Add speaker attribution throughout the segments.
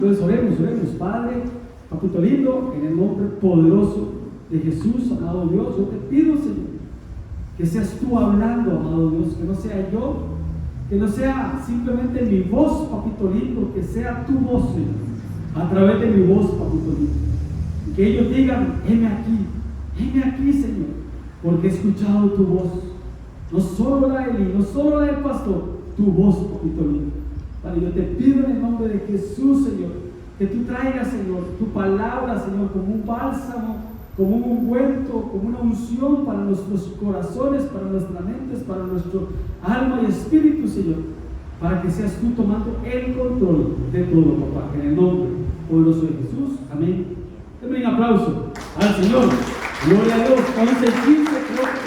Speaker 1: Entonces oremos, Padre, papito lindo, en el nombre poderoso de Jesús, amado Dios, yo te pido, Señor, que seas tú hablando, amado Dios, que no sea yo, que no sea simplemente mi voz, papito lindo, que sea tu voz, Señor, a través de mi voz, papito lindo. Y que ellos digan, heme aquí, Señor, porque he escuchado tu voz, no solo la de Eli, no solo la del pastor, tu voz, papito lindo. Padre, yo te pido en el nombre de Jesús, Señor, que tú traigas, Señor, tu palabra, Señor, como un bálsamo, como un ungüento, como una unción para nuestros corazones, para nuestras mentes, para nuestro alma y espíritu, Señor, para que seas tú tomando el control de todo, papá, en el nombre poderoso de Jesús. Amén. Denme un aplauso al Señor. Gloria a Dios. 11:15, creo que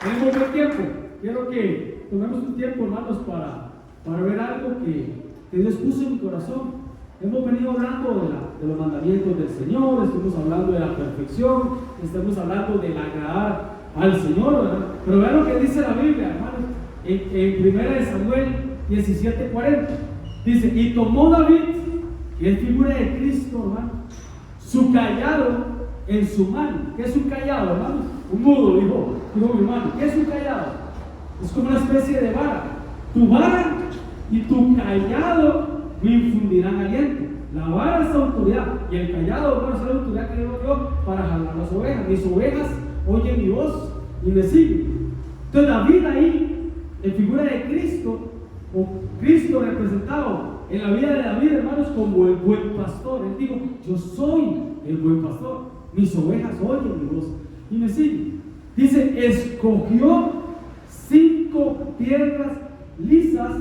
Speaker 1: tenemos buen tiempo. Quiero que tomemos un tiempo, hermanos, para ver algo que Dios puso en mi corazón. Hemos venido hablando de los mandamientos del Señor, estamos hablando de la perfección, estamos hablando del agradar al Señor, ¿verdad? Pero vean lo que dice la Biblia, hermanos, en 1 Samuel 17:40. Dice, y tomó David, que es figura de Cristo, hermano, su callado en su mano. ¿Qué es un callado, hermano? Un mudo, dijo mi hermano. ¿Qué es un callado? Es como una especie de vara. Tu vara y tu callado me infundirán aliento. La vara es autoridad y el callado, hermano, es la autoridad que Dios dio para jalar las ovejas. Mis ovejas oyen mi voz y me siguen. Entonces David ahí, en figura de Cristo, o Cristo representado en la vida de David, hermanos, como el buen pastor. Él dijo, yo soy el buen pastor, mis ovejas oyen mi voz y me siguen. Dice, escogió 5 piedras lisas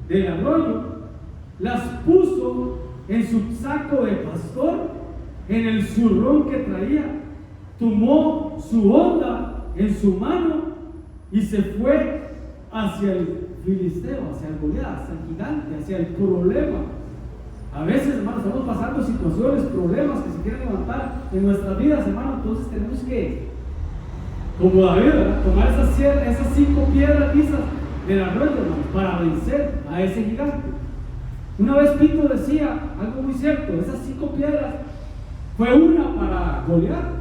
Speaker 1: del arroyo, las puso en su saco de pastor, en el zurrón que traía, tomó su honda en su mano y se fue hacia el filisteo, hacia el Goliat, hacia el gigante, hacia el problema. A veces, hermanos, estamos pasando situaciones, problemas que se quieren levantar en nuestras vidas, hermanos. Entonces tenemos que, como David, ¿verdad?, tomar esas 5 piedras lisas del arroyo, hermanos, para vencer a ese gigante. Una vez Pito decía algo muy cierto, esas 5 piedras fue una para Goliat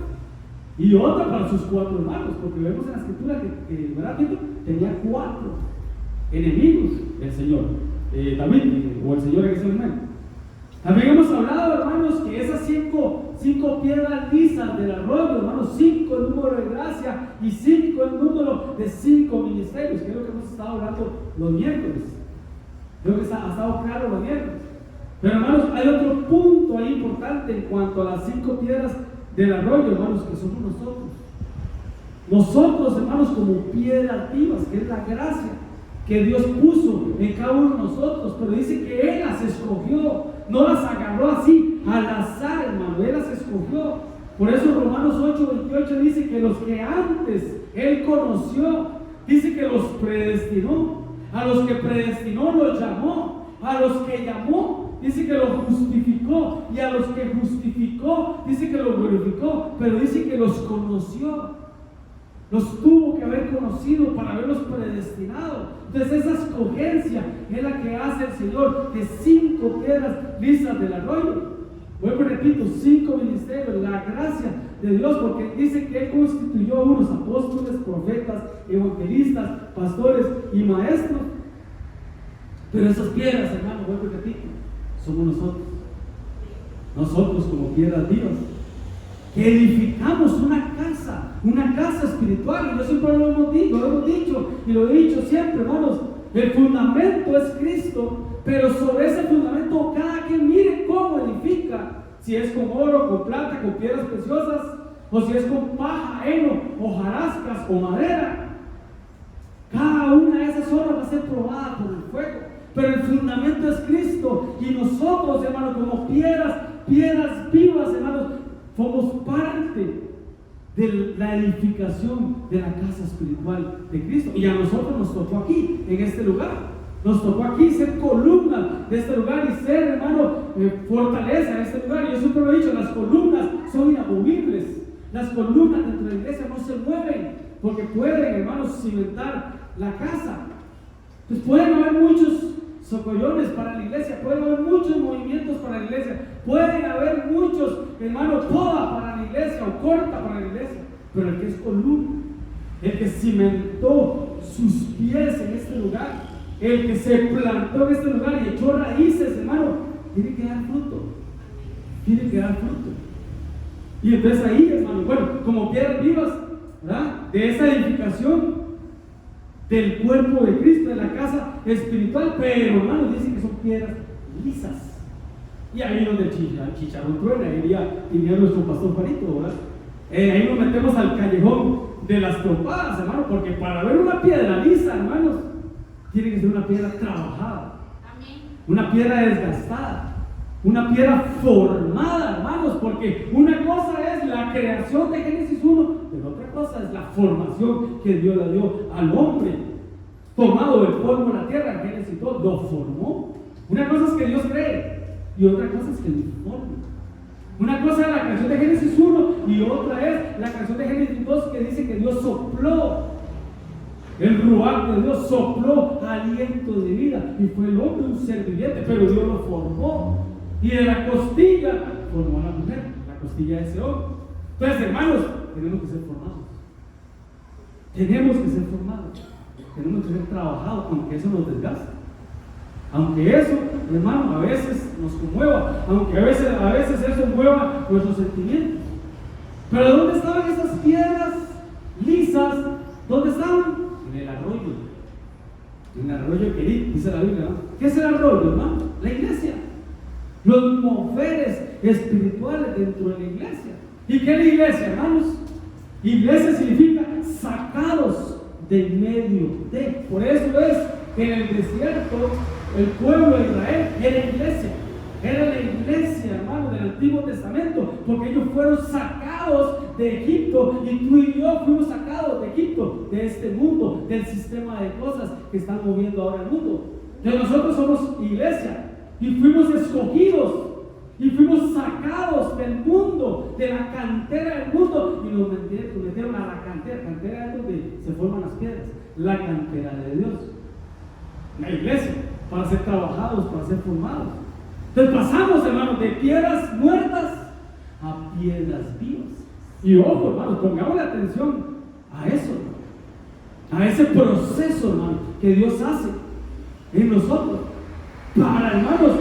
Speaker 1: y otra para sus 4 hermanos, porque vemos en la escritura que ¿verdad, Pito? Tenía 4 enemigos del Señor, David, o el Señor en ese momento. También hemos hablado, hermanos, que esas 5 piedras lisas del arroyo, hermanos, 5 el número de gracia y 5 el número de 5 ministerios, que es lo que hemos estado hablando los miércoles. Creo que ha estado claro los miércoles. Pero, hermanos, hay otro punto ahí importante en cuanto a las 5 piedras del arroyo, hermanos, que somos nosotros. Nosotros, hermanos, como piedras vivas, que es la gracia que Dios puso en cada uno de nosotros, pero dice que Él las escogió, no las agarró así al azar, hermano, Él las escogió. Por eso Romanos 8:28 dice que los que antes Él conoció, dice que los predestinó, a los que predestinó los llamó, a los que llamó, dice que los justificó, y a los que justificó, dice que los glorificó, pero dice que los conoció. Los tuvo que haber conocido para haberlos predestinado. Entonces esa escogencia es la que hace el Señor de 5 piedras lisas del arroyo. Vuelvo y repito, 5 ministerios, la gracia de Dios, porque dice que Él constituyó a unos apóstoles, profetas, evangelistas, pastores y maestros. Pero esas piedras, hermano, vuelvo y repito, somos nosotros. Nosotros como piedras vivas, que edificamos una casa espiritual. Y yo siempre lo hemos dicho y lo he dicho siempre, hermanos, el fundamento es Cristo, pero sobre ese fundamento cada quien mire cómo edifica, si es con oro, con plata, con piedras preciosas, o si es con paja, heno, hojarascas o madera. Cada una de esas obras va a ser probada por el fuego, pero el fundamento es Cristo. Y nosotros, hermanos, como piedras vivas, hermanos, somos parte de la edificación de la casa espiritual de Cristo. Y a nosotros nos tocó aquí, en este lugar. Nos tocó aquí ser columna de este lugar y ser, hermano, fortaleza de este lugar. Y yo siempre lo he dicho, las columnas son inamovibles. Las columnas dentro de la iglesia no se mueven, porque pueden, hermanos, cimentar la casa. Pues pueden haber muchos socollones para la iglesia, pueden haber muchos movimientos para la iglesia, pueden haber muchos, hermano, poda para la iglesia o corta para la iglesia, pero el que es columna, el que cimentó sus pies en este lugar, el que se plantó en este lugar y echó raíces, hermano, tiene que dar fruto, tiene que dar fruto. Y entonces ahí, hermano, bueno, como piedras vivas, ¿verdad?, de esa edificación del cuerpo de Cristo, de la casa espiritual, pero hermano, dicen que son piedras lisas. Y ahí donde el chicharrón truena, iría nuestro pastor Juanito, ¿verdad? Ahí nos metemos al callejón de las trompadas, hermano, porque para ver una piedra lisa, hermanos, tiene que ser una piedra trabajada, una piedra desgastada, una piedra formada, hermanos, porque una cosa es la creación de Génesis 1, pero otra cosa es la formación que Dios le dio al hombre, tomado del polvo de la tierra. Génesis 2 lo formó. Una cosa es que Dios cree y otra cosa es que lo forma. Una cosa es la creación de Génesis 1 y otra es la creación de Génesis 2, que dice que Dios sopló. El ruaj de Dios sopló aliento de vida y fue el hombre un ser viviente, pero Dios lo formó. Y de la costilla formó a la mujer, la costilla de ese hombre. Entonces, hermanos, tenemos que ser formados. Tenemos que ser formados. Tenemos que ser trabajados, aunque eso nos desgaste. Aunque eso, hermano, a veces nos conmueva, aunque a veces eso mueva nuestros sentimientos. Pero ¿dónde estaban esas piedras lisas? ¿Dónde estaban? En el arroyo. En el arroyo Querit, dice la Biblia, ¿no? ¿Qué es el arroyo, hermano? La iglesia. Los moveres espirituales dentro de la iglesia. ¿Y qué es la iglesia, hermanos? Iglesia significa sacados de medio de. Por eso es que en el desierto el pueblo de Israel era iglesia. Era la iglesia, hermano, del Antiguo Testamento, porque ellos fueron sacados de Egipto y tú y yo fuimos sacados de Egipto, de este mundo, del sistema de cosas que están moviendo ahora el mundo. Entonces nosotros somos iglesia y fuimos escogidos y fuimos sacados del mundo, de la cantera del mundo, y nos metieron a la cantera. Cantera es donde se forman las piedras, la cantera de Dios, la iglesia, para ser trabajados, para ser formados. Entonces pasamos, hermanos, de piedras muertas a piedras vivas. Y ojo, hermanos, pongamos la atención a eso, hermano, a ese proceso, hermano, que Dios hace en nosotros para, hermanos,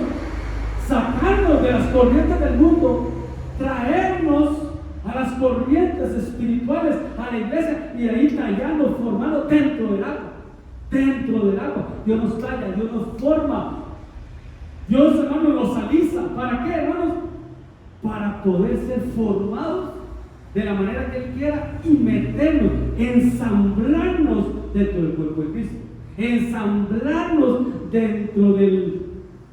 Speaker 1: sacarnos de las corrientes del mundo, traernos a las corrientes espirituales, a la iglesia, y de ahí tallarnos, formarnos dentro del agua. Dentro del agua. Dios nos talla, Dios nos forma. Dios, hermanos, nos alisa. ¿Para qué, hermanos? Para poder ser formados de la manera que Él quiera y meternos, ensamblarnos dentro del cuerpo de Cristo, ensamblarnos dentro del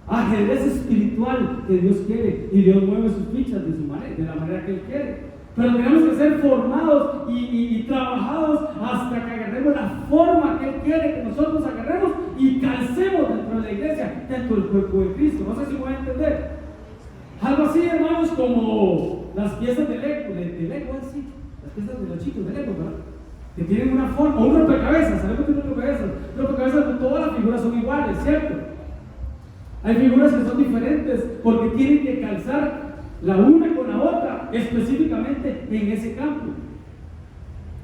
Speaker 1: ajedrez espiritual que Dios quiere, y Dios mueve sus fichas de la manera que Él quiere. Pero tenemos que ser formados y trabajados hasta que agarremos la forma que Él quiere que nosotros agarremos y calcemos dentro de la iglesia, dentro del cuerpo de Cristo. No sé si me voy a entender. Algo así, hermanos, como las piezas de Lego, así, las piezas de los chicos de Lego, ¿verdad? Que tienen una forma, o un rompecabezas. ¿Sabes qué es un rompecabezas? Rompecabezas, todas las figuras son iguales, ¿cierto? Hay figuras que son diferentes porque tienen que calzar la una con la otra específicamente en ese campo.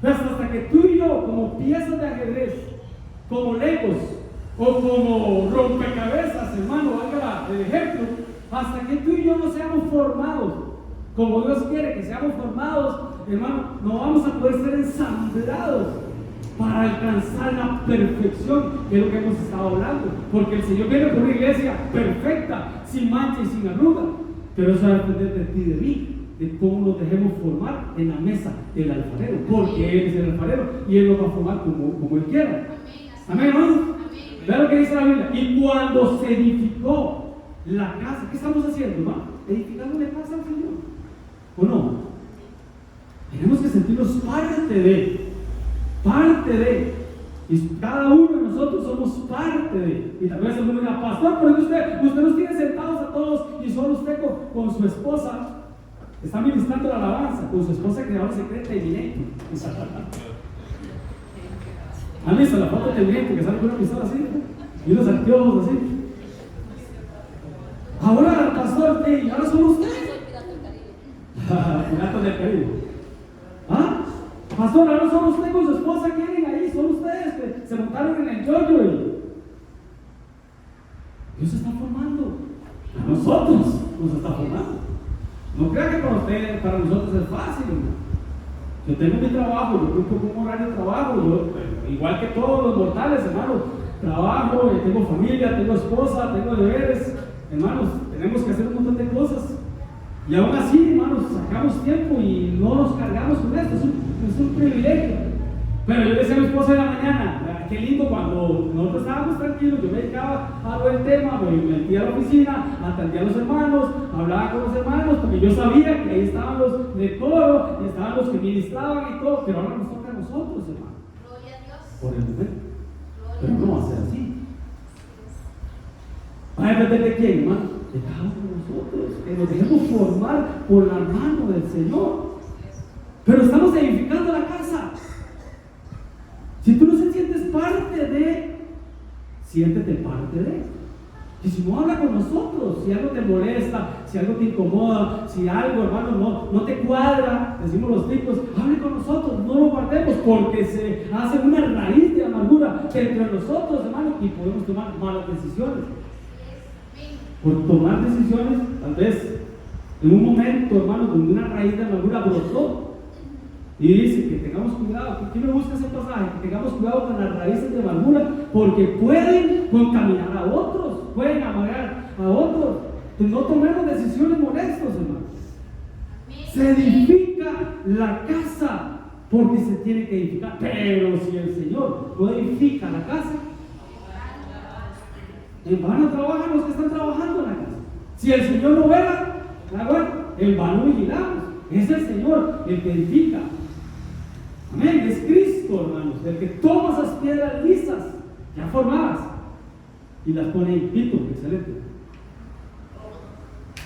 Speaker 1: Entonces, hasta que tú y yo, como piezas de ajedrez, como legos o como rompecabezas, hermano, valga el ejemplo, hasta que tú y yo no seamos formados como Dios quiere que seamos formados, hermano, no vamos a poder ser ensamblados para alcanzar la perfección, que es lo que hemos estado hablando, porque el Señor viene por una iglesia perfecta, sin mancha y sin arruga. Pero eso va a depender de ti y de mí, de cómo nos dejemos formar en la mesa del alfarero, porque Él es el alfarero y Él nos va a formar como Él quiera. Amén, hermano. Vean lo que dice la Biblia. Y cuando se edificó la casa, ¿qué estamos haciendo, hermano? Edificando la casa al Señor, ¿o no? Tenemos que sentirnos parte de, y cada uno de nosotros somos parte de. Y tal vez uno diga, pastor, pero usted nos tiene sentados a todos y solo usted con su esposa está ministrando la alabanza, con su esposa creadora secreta y evidente. ¿Han visto la foto de evidente que sale con una pistola así? Y unos anteojos así. Ahora, pastor, ¿y ahora son ustedes? Piratas del Caribe. ¿Ah? Pastor, ahora son ustedes con su esposa, ¿quieren ahí? Son ustedes que se montaron en el yoyo. Dios se está formando. A nosotros nos está formando. No crea que para ustedes, para nosotros es fácil, hermano. Yo tengo mi trabajo, yo cumplo con un horario de trabajo, igual que todos los mortales, hermanos. Trabajo, tengo familia, tengo esposa, tengo deberes, hermanos, tenemos que hacer un montón de cosas. Y aún así, hermanos, sacamos tiempo y no nos cargamos con esto, es un privilegio. Pero yo le decía a mi esposa de la mañana, qué lindo cuando nosotros estábamos tranquilos, yo me dedicaba a ver el tema, me metía a la oficina, atendía a los hermanos, hablaba con los hermanos, porque yo sabía que ahí estaban los de coro, y estaban los que ministraban y todo, pero ahora nos toca a nosotros, hermano.
Speaker 2: Gloria a Dios.
Speaker 1: Por el momento. Pero no va a ser así. ¿Va a depender de quién, hermano? De cada uno de nosotros, que nos dejemos formar por la mano del Señor. Pero estamos edificando la casa. Si tú no se sientes parte de, siéntete parte de. Y si no, habla con nosotros. Si algo te molesta, si algo te incomoda, si algo, hermano, no te cuadra, decimos los tipos, hable con nosotros, no lo guardemos, porque se hace una raíz de amargura entre nosotros, hermano, y podemos tomar malas decisiones. Por tomar decisiones, tal vez en un momento, hermano, donde una raíz de amargura brotó. Y dice que tengamos cuidado. ¿Quién me busca ese pasaje? Que tengamos cuidado con las raíces de amargura, porque pueden contaminar a otros, pueden amargar a otros. Pues no tomemos decisiones molestas, hermano. Se edifica la casa porque se tiene que edificar. Pero si el Señor no edifica la casa, en vano trabajan los que están trabajando en la casa. Si el Señor no vela, en vano vigilamos. Es el Señor el que edifica. Amén, es Cristo, hermanos, el que toma esas piedras lisas, ya formadas, y las pone en pito. Excelente.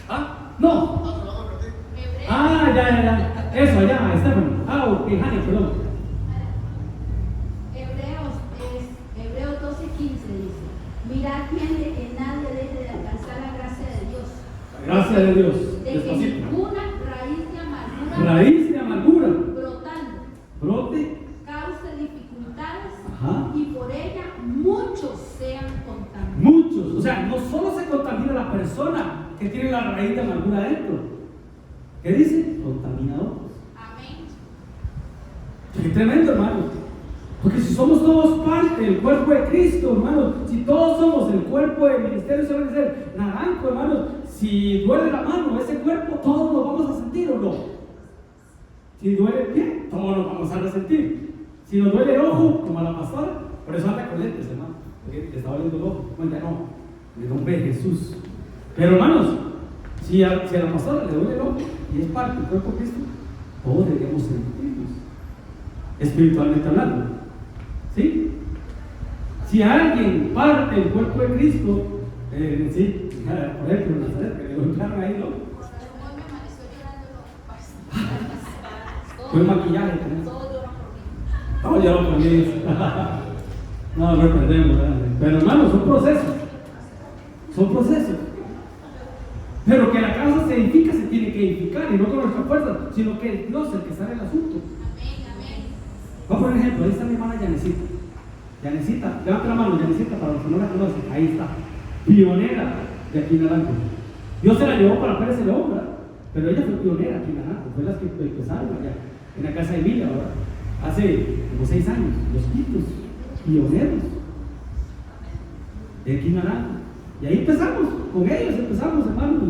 Speaker 1: ¿Ah? No. Ah, ya. Eso, allá, Estefano. Ok, Jania, perdón.
Speaker 2: Hebreos 12:15 dice: mirad bien de que nadie deje de alcanzar la gracia de Dios.
Speaker 1: Gracia de Dios.
Speaker 2: De que
Speaker 1: Despacito.
Speaker 2: ninguna
Speaker 1: Raíz de amargura
Speaker 2: brote, cause dificultades,
Speaker 1: ajá,
Speaker 2: y por ella muchos sean contaminados.
Speaker 1: Muchos, o sea, no solo se contamina la persona que tiene la raíz de amargura dentro. ¿Qué dice? Contamina a otros.
Speaker 2: Amén.
Speaker 1: Qué tremendo, hermano. Porque si somos todos parte del cuerpo de Cristo, hermano, si todos somos el cuerpo del ministerio, se va a decir naranjo, hermano. Si duele la mano, ese cuerpo, todos lo vamos a sentir, ¿o no? Si duele el pie, todos lo vamos a resentir. Si nos duele el ojo, como a la pastora, por eso anda con lentes, hermano, porque le está doliendo el ojo. Bueno, ya no, en el nombre de Jesús. Pero, hermanos, si a la pastora le duele el ojo y es parte del cuerpo de Cristo, todos deberíamos sentirnos, espiritualmente hablando. ¿Sí? Si alguien parte del cuerpo de Cristo, sí, por ejemplo, Nazaret, que le golpearon ahí, ¿no? Fue maquillaje. Todo lloró por mí. No, no perdemos, ¿verdad? Pero hermanos, son procesos. Son procesos. Pero que la casa se edifica, se tiene que edificar, y no con nuestra fuerza, sino que es Dios el que sabe el asunto. Vamos por ejemplo, ahí está mi hermana Yanecita. Yanecita, levanta la mano, Yanecita, para los que no la conocen. Ahí está. Pionera de aquí en Naranjo. Dios se la llevó para Pérez de Obra, pero ella fue pionera aquí en Naranjo. Fue las que empezaron allá, en la casa de Emilia, ahora. Hace como 6 años, los quitos, pioneros de aquí en Naranjo. Y ahí empezamos, con ellos empezamos, hermano,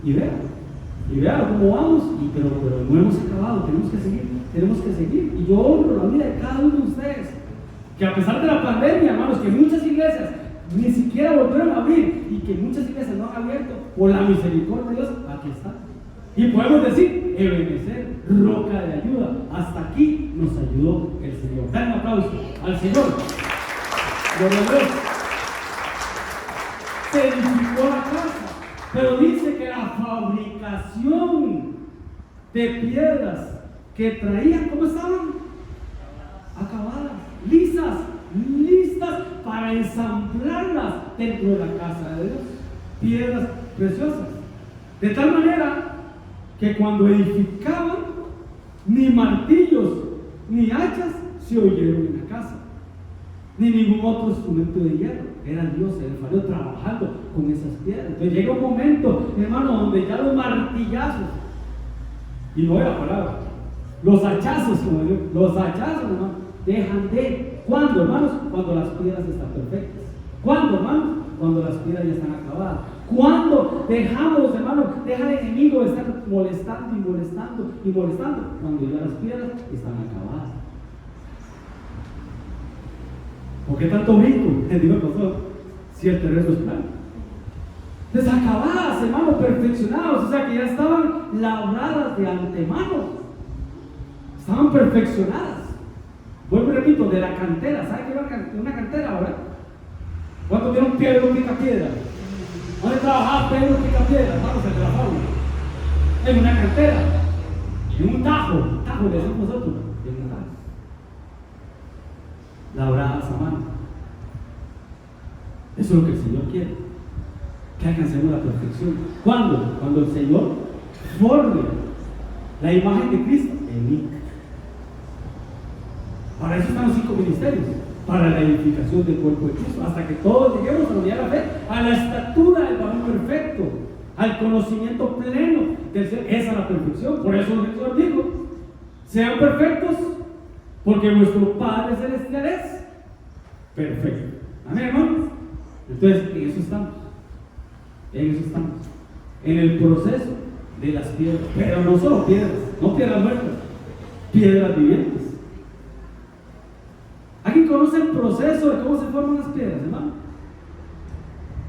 Speaker 1: y vean cómo vamos, pero no hemos acabado, tenemos que seguir. Y yo honro la vida de cada uno de ustedes, que a pesar de la pandemia, hermanos, que muchas iglesias ni siquiera volvieron a abrir, y que muchas iglesias no han abierto, por la misericordia de Dios, aquí está. Y podemos decir, Ebenezer, roca de ayuda, hasta aquí nos ayudó el Señor. Dan un aplauso al Señor. Gloria a Dios. Se edificó la casa, pero dice que la fabricación de piedras que traían, ¿cómo estaban? Acabadas, listas para ensamblarlas dentro de la casa de Dios. piedras preciosas. De tal manera que cuando edificaban, ni martillos ni hachas se oyeron en la casa, ni ningún otro instrumento de hierro. Era Dios, el Faraón, trabajando con esas piedras. Entonces llega un momento, hermano, donde ya los martillazos, y no era palabra, los hachazos, como digo, los hachazos, hermano, dejan de. ¿Cuándo, hermanos? Cuando las piedras están perfectas. ¿Cuándo, hermanos? Cuando las piedras ya están acabadas. ¿Cuándo dejamos, hermanos, deja el enemigo de estar molestando y molestando y molestando? Cuando ya las piedras están acabadas. ¿Por qué tanto brinco? Digo el pastor, si el terreno es plano. Desacabadas, hermanos, perfeccionados, o sea que ya estaban labradas de antemano. Estaban perfeccionadas. Vuelvo y repito, de la cantera. ¿Sabe qué era una cantera ahora? ¿Cuántos vieron Pedro pica piedra? ¿Dónde trabajaba Pedro pica piedra? Vamos a trabajar en una cantera, en un tajo le decimos nosotros, en un tajo. Labradas a mano. Eso es lo que el Señor quiere, que alcancemos la perfección. ¿Cuándo? Cuando el Señor forme la imagen de Cristo en mí. Para eso están los 5 ministerios, para la edificación del cuerpo de Cristo, hasta que todos lleguemos a la unidad de la fe, a la estatura del varón perfecto, al conocimiento pleno del Señor. Esa es la perfección. Por eso el Señor dijo: sean perfectos, porque vuestro Padre Celestial es perfecto. Amén, hermanos. Entonces, en eso estamos. En eso estamos. En el proceso de las piedras. Pero no solo piedras, no piedras muertas, piedras vivientes. ¿Alguien conoce el proceso de cómo se forman las piedras, hermano?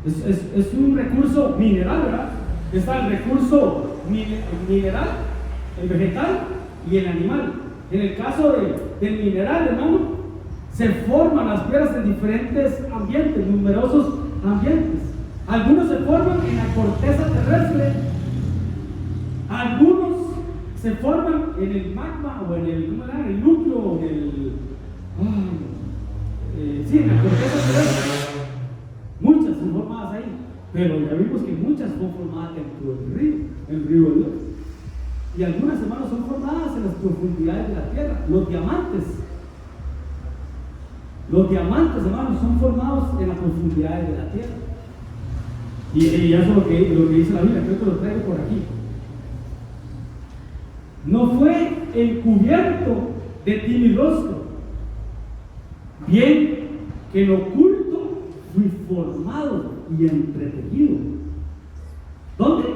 Speaker 1: Es un recurso mineral, ¿verdad? Está el recurso mineral, el vegetal y el animal. En el caso del mineral, hermano, se forman las piedras en diferentes ambientes, numerosos ambientes. Algunos se forman en la corteza terrestre, algunos se forman en el magma o en el núcleo o en la corteza terrestre. Muchas son formadas ahí, pero ya vimos que muchas son formadas dentro del el río de Dios. Y algunas, hermanos, son formadas en las profundidades de la tierra. Los diamantes, hermanos, son formados en las profundidades de la tierra. Y eso es lo que dice la Biblia. Creo que lo traigo por aquí. No fue encubierto de ti mi rostro, bien que en oculto fui formado y entretejido. ¿Dónde?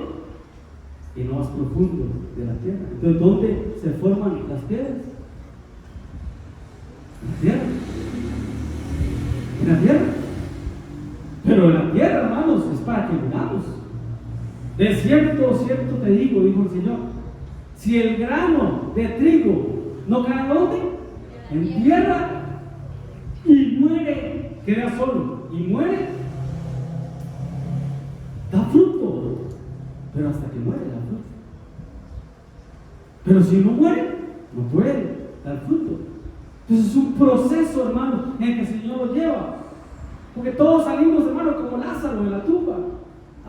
Speaker 1: En lo más profundo de la tierra. Entonces, ¿dónde se forman las piedras? En la tierra. En la tierra. Pero en la tierra, hermanos, es para que vivamos. De cierto, cierto te digo, dijo el Señor, si el grano de trigo no cae ¿dónde? En tierra, y muere, queda solo, y muere, da fruto, pero hasta que muere da fruto. Pero si no muere, no puede dar fruto. Entonces es un proceso, hermano, en que el Señor lo lleva. Porque todos salimos, hermano, como Lázaro de la tumba,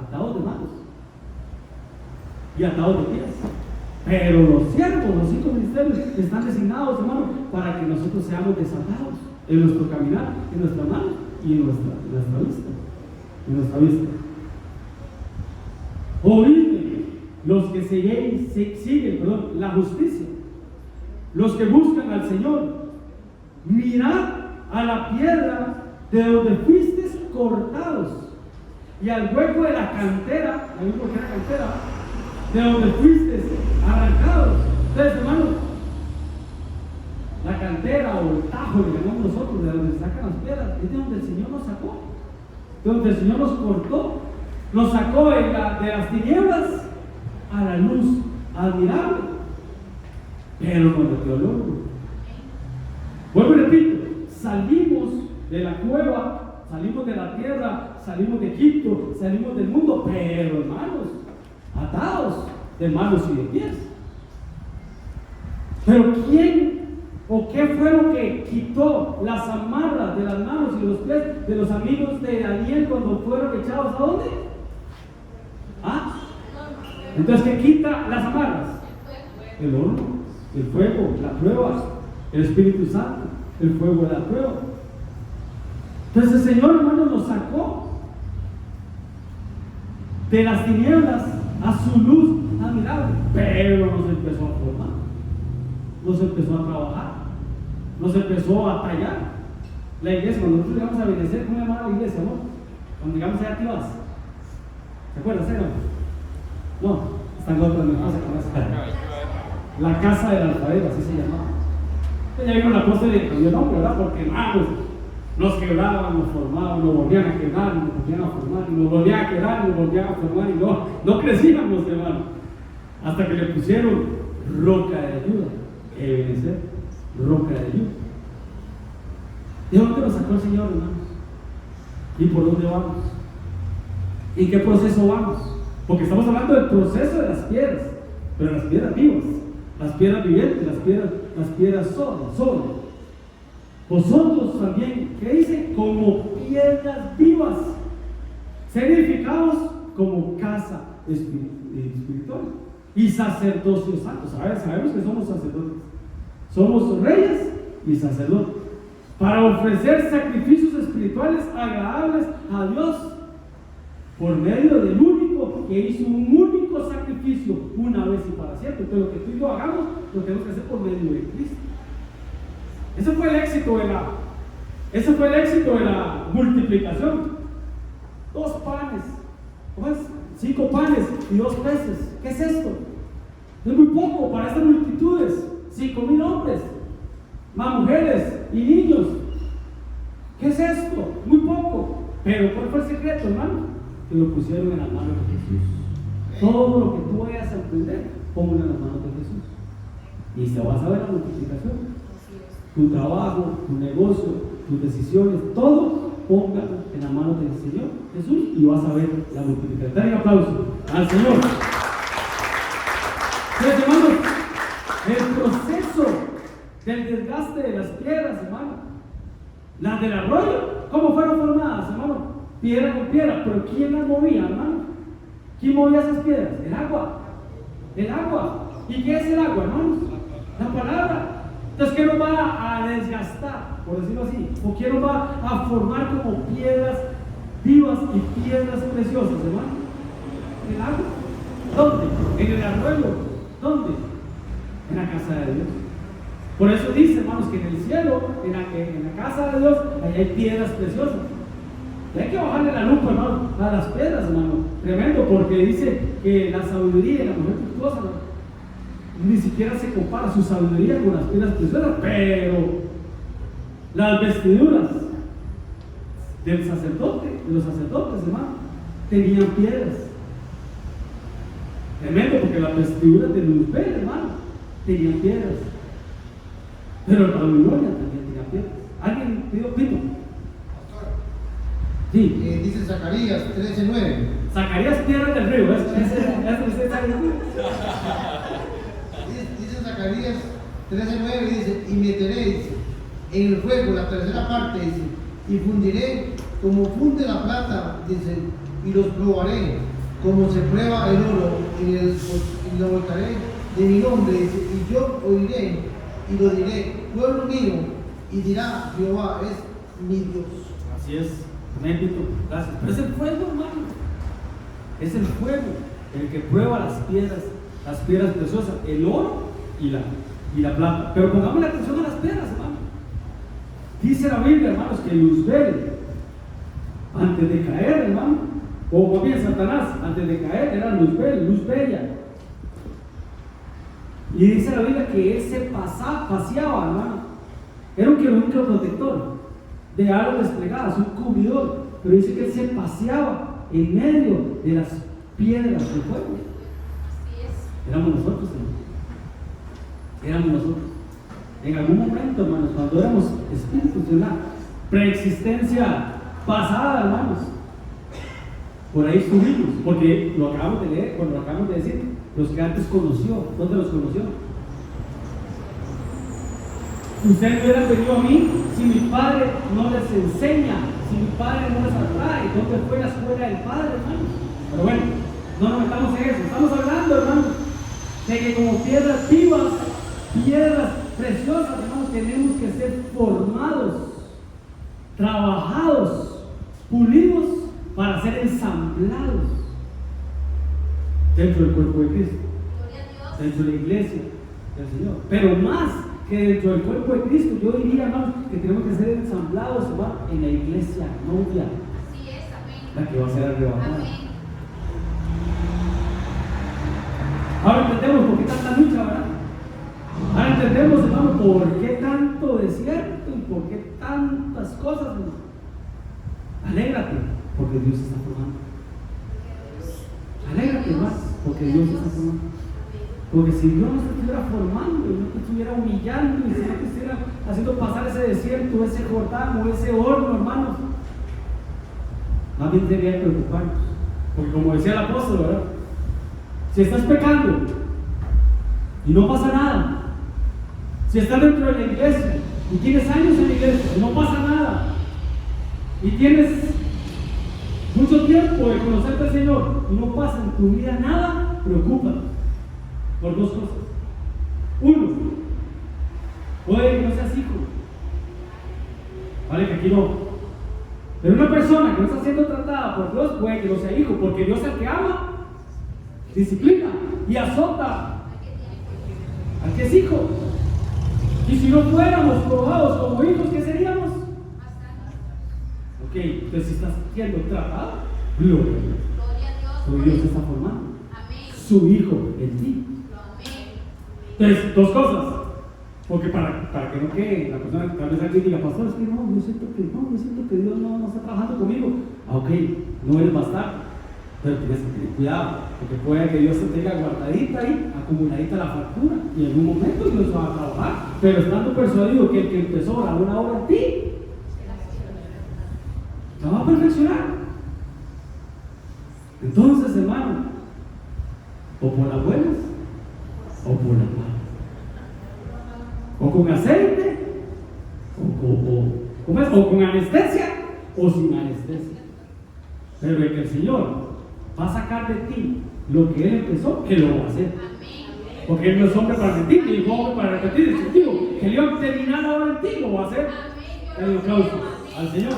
Speaker 1: atados de manos y atados de pies. Pero los siervos, los 5 ministerios, están designados, hermano, para que nosotros seamos desatados en nuestro caminar, en nuestra mano y en nuestra vista. En nuestra vista. Oídme, los que siguen la justicia, los que buscan al Señor, mirad a la piedra de donde fuisteis cortados y al hueco de la cantera, la misma que era cantera, de donde fuisteis arrancados. Entonces, hermano, la cantera o el tajo, le llamamos nosotros, de donde sacan las piedras, es de donde el Señor nos sacó, de donde el Señor nos cortó, nos sacó de las tinieblas a la luz admirable, pero nos metió el oro. Vuelvo y repito, salimos de la cueva, salimos de la tierra, salimos de Egipto, salimos del mundo, pero hermanos, atados de manos y de pies. Pero ¿quién o qué fue lo que quitó las amarras de las manos y los pies de los amigos de Daniel cuando fueron echados a dónde? Entonces, ¿qué quita las amarras? El horno, el fuego, la prueba, el Espíritu Santo, el fuego de la prueba. Entonces el Señor, hermano, nos sacó de las tinieblas a su luz admirable, pero nos empezó a formar, nos empezó a trabajar, nos empezó a tallar. La iglesia, cuando nosotros llegamos a Benecer, ¿cómo llamaba la iglesia, amor? Cuando llegamos allá, ¿qué vas? ¿Se acuerdan, Cero? No, están otras cosas con esa. La casa del alfarero, así se llamaba. Ya vino la cosa de cambió nombre, ¿verdad? Porque hermanos, nos quebraban, nos formaban, nos volvían a quebrar, nos volvían a formar, y nos volvían a quebrar, nos volvían a formar, y no crecíamos, hermano. Hasta que le pusieron roca de ayuda, Ebenecer, roca de ayuda. ¿De dónde nos sacó el Señor, hermanos? ¿Y por dónde vamos? ¿En qué proceso vamos? Porque estamos hablando del proceso de las piedras, pero las piedras vivas, las piedras vivientes, las piedras sólidas. Vosotros también, ¿qué dice? Como piedras vivas, ser edificados como casa espiritual y sacerdocio santo. Sabemos que somos sacerdotes, somos reyes y sacerdotes, para ofrecer sacrificios espirituales agradables a Dios por medio del único que hizo un único sacrificio una vez y para siempre. Entonces, lo que tú y yo hagamos lo tenemos que hacer por medio de Cristo. Ese fue el éxito de la multiplicación. 2 panes, 5 panes y 2 peces. ¿Qué es esto? Es muy poco para estas multitudes. 5,000 hombres, más mujeres y niños. ¿Qué es esto? Muy poco. Pero ¿cuál fue el secreto, hermano? Que lo pusieron en las manos de Jesús. Todo lo que tú vayas a emprender, ponlo en las manos de Jesús. Y se vas a ver la multiplicación. Tu trabajo, tu negocio, tus decisiones, todo póngalo en las manos del Señor Jesús y vas a ver la multiplicación. Dale un aplauso al Señor. Entonces, hermanos, el proceso del desgaste de las piedras, hermano, las del arroyo, ¿cómo fueron formadas, hermano? Piedra con piedra, pero ¿quién las movía, hermano? ¿Quién movía esas piedras? El agua. El agua. ¿Y qué es el agua, hermanos? La palabra. Entonces, ¿qué nos va a desgastar, por decirlo así? ¿O qué nos va a formar como piedras vivas y piedras preciosas, hermano? El agua. ¿Dónde? En el arroyo. ¿Dónde? En la casa de Dios. Por eso dice, hermanos, que en el cielo, en la casa de Dios, ahí hay piedras preciosas. Y hay que bajarle la lupa, hermano, a las piedras, hermano. Tremendo, porque dice que la sabiduría y la mujer virtuosa, ni siquiera se compara su sabiduría con las piedras preciosas, pero las vestiduras de los sacerdotes, hermano, tenían piedras. Tremendo, porque las vestiduras de Luzbel, hermano, tenían piedras. Pero la Babilonia también tenía piedras. ¿Alguien pidió pito? Sí.
Speaker 3: Dice Zacarías 13:9.
Speaker 1: Zacarías, piedras del río.
Speaker 3: Dice Zacarías 13:9 y dice: y meteréis en el fuego la tercera parte, dice, y fundiré como funde la plata, dice, y los probaré como se prueba el oro, y lo volcaré de mi nombre, dice, y yo oiré y lo diré, pueblo mío, y dirá: Jehová es mi Dios.
Speaker 1: Así es. Bendito, gracias. Pero es el fuego, hermano. Es el fuego el que prueba las piedras preciosas, el oro y la plata. Pero pongamos la atención a las piedras, hermano. Dice la Biblia, hermanos, que Luzbel, antes de caer, hermano, o más bien Satanás, antes de caer, era Luzbel, luz bella. Y dice la Biblia que él se paseaba, hermano. Era un querubín protector, de alas desplegadas, un cubridor, pero dice que él se paseaba en medio de las piedras del fuego. Éramos nosotros, hermano. Éramos nosotros. En algún momento, hermanos, cuando éramos espíritus de una preexistencia pasada, hermanos, por ahí estuvimos, porque lo acabamos de leer, cuando lo acabamos de decir, los que antes conoció. ¿Dónde los conoció? Ustedes no hubieran venido a mí si mi padre no les enseña, si mi padre no les atrae. ¿Dónde fue la escuela del padre, hermano? Pero bueno, No nos metamos en eso. Estamos hablando, hermanos, de que como piedras vivas, piedras preciosas, hermanos, tenemos que ser formados, trabajados, pulidos para ser ensamblados dentro del cuerpo de Cristo, dentro de la iglesia del Señor. Pero más que dentro del cuerpo de Cristo, yo diría, hermanos, que tenemos que ser ensamblados, hermano, en la iglesia novia, la que va a ser arrebatada. Ahora entendemos por qué tanta lucha, ¿verdad? Ahora entendemos, hermano, por qué tanto desierto y por qué tantas cosas, hermano. Alégrate, porque Dios está formando. Alégrate más, porque Dios está formando. Porque si Dios no te estuviera formando y no te estuviera humillando y si no te estuviera haciendo pasar ese desierto, ese Jordán o ese horno, hermanos, más bien debería preocuparnos. Porque como decía el apóstol, ¿verdad? Si estás pecando y no pasa nada, si estás dentro de la iglesia y tienes años en la iglesia y no pasa nada, y tienes mucho tiempo de conocerte al Señor y no pasa en tu vida nada, preocúpate por dos cosas. Uno, puede que no seas hijo, vale, que aquí no, pero una persona que no está siendo tratada por Dios puede que no sea hijo, porque Dios es el que ama, disciplina y azota al que es hijo. Y si no fuéramos probados como hijos, ¿qué seríamos? Ok, entonces si estás siendo tratado, gloria a Dios, porque Dios te está formando su hijo en ti. Entonces, dos cosas, porque para que no quede la persona que tal vez alguien diga, pastor, es que yo siento que Dios no está trabajando conmigo. Ok, no eres bastardo, pero tienes que tener cuidado, porque puede que Dios te tenga guardadita ahí, acumuladita la factura, y en algún momento Dios va a trabajar, pero estando persuadido que el que empezó la buena obra en ti, la va a perfeccionar. Entonces, hermano, o por las buenas, o por las malas, o con aceite, o con anestesia, o sin anestesia. Pero el que el Señor va a sacar de ti lo que Él empezó, Él lo va a hacer. Porque Él no es hombre para mentir, ni hombre para repetir. Es sentido que Él iba a terminar la obra en ti, lo va a hacer. El aplauso al Señor.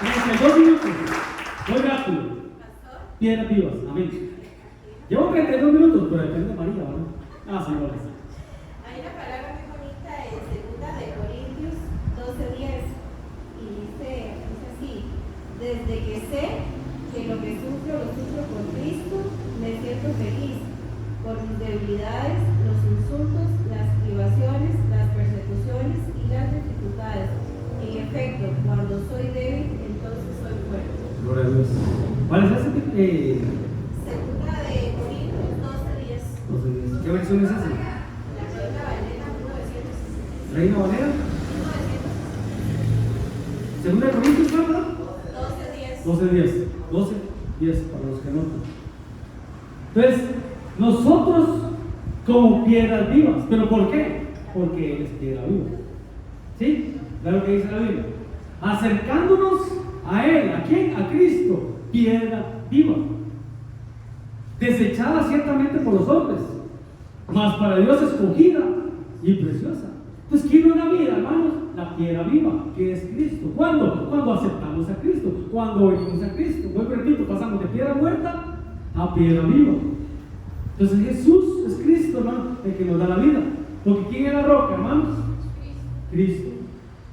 Speaker 1: 32 minutos, muy rápido. Piedras vivas, amén. Llevo 32 minutos, pero depende de María, ¿verdad? Señores.
Speaker 4: Hay una palabra muy bonita en 2 Corintios 12:10 y dice así: desde que sé que lo que sufro lo sufro por Cristo, me siento feliz por mis debilidades, los insultos, las privaciones, las persecuciones y las dificultades. En efecto, cuando soy débil, entonces soy fuerte.
Speaker 1: Gloria a Dios. ¿Cuál es ese?
Speaker 4: 2 Corintios 12:10.
Speaker 1: ¿Qué versión es esa?
Speaker 4: La Reina Valera 1960.
Speaker 1: ¿Reina Valera? 2 Corintios, ¿verdad?
Speaker 4: 12:10.
Speaker 1: 12:10 para los que notan. Entonces, nosotros como piedras vivas, ¿pero por qué? Porque Él es piedra viva. ¿Sí? ¿Ve lo que dice la Biblia? Acercándonos a Él, ¿a quién? A Cristo, piedra viva, desechada ciertamente por los hombres, mas para Dios escogida y preciosa. Entonces, ¿quién nos da vida, hermanos? La piedra viva, que es Cristo. ¿Cuándo? Cuando aceptamos a Cristo, cuando venimos a Cristo. Muy repito, pasamos de piedra muerta a piedra viva. Entonces Jesús es Cristo, hermano, el que nos da la vida. Porque ¿quién es la roca, hermanos? Cristo.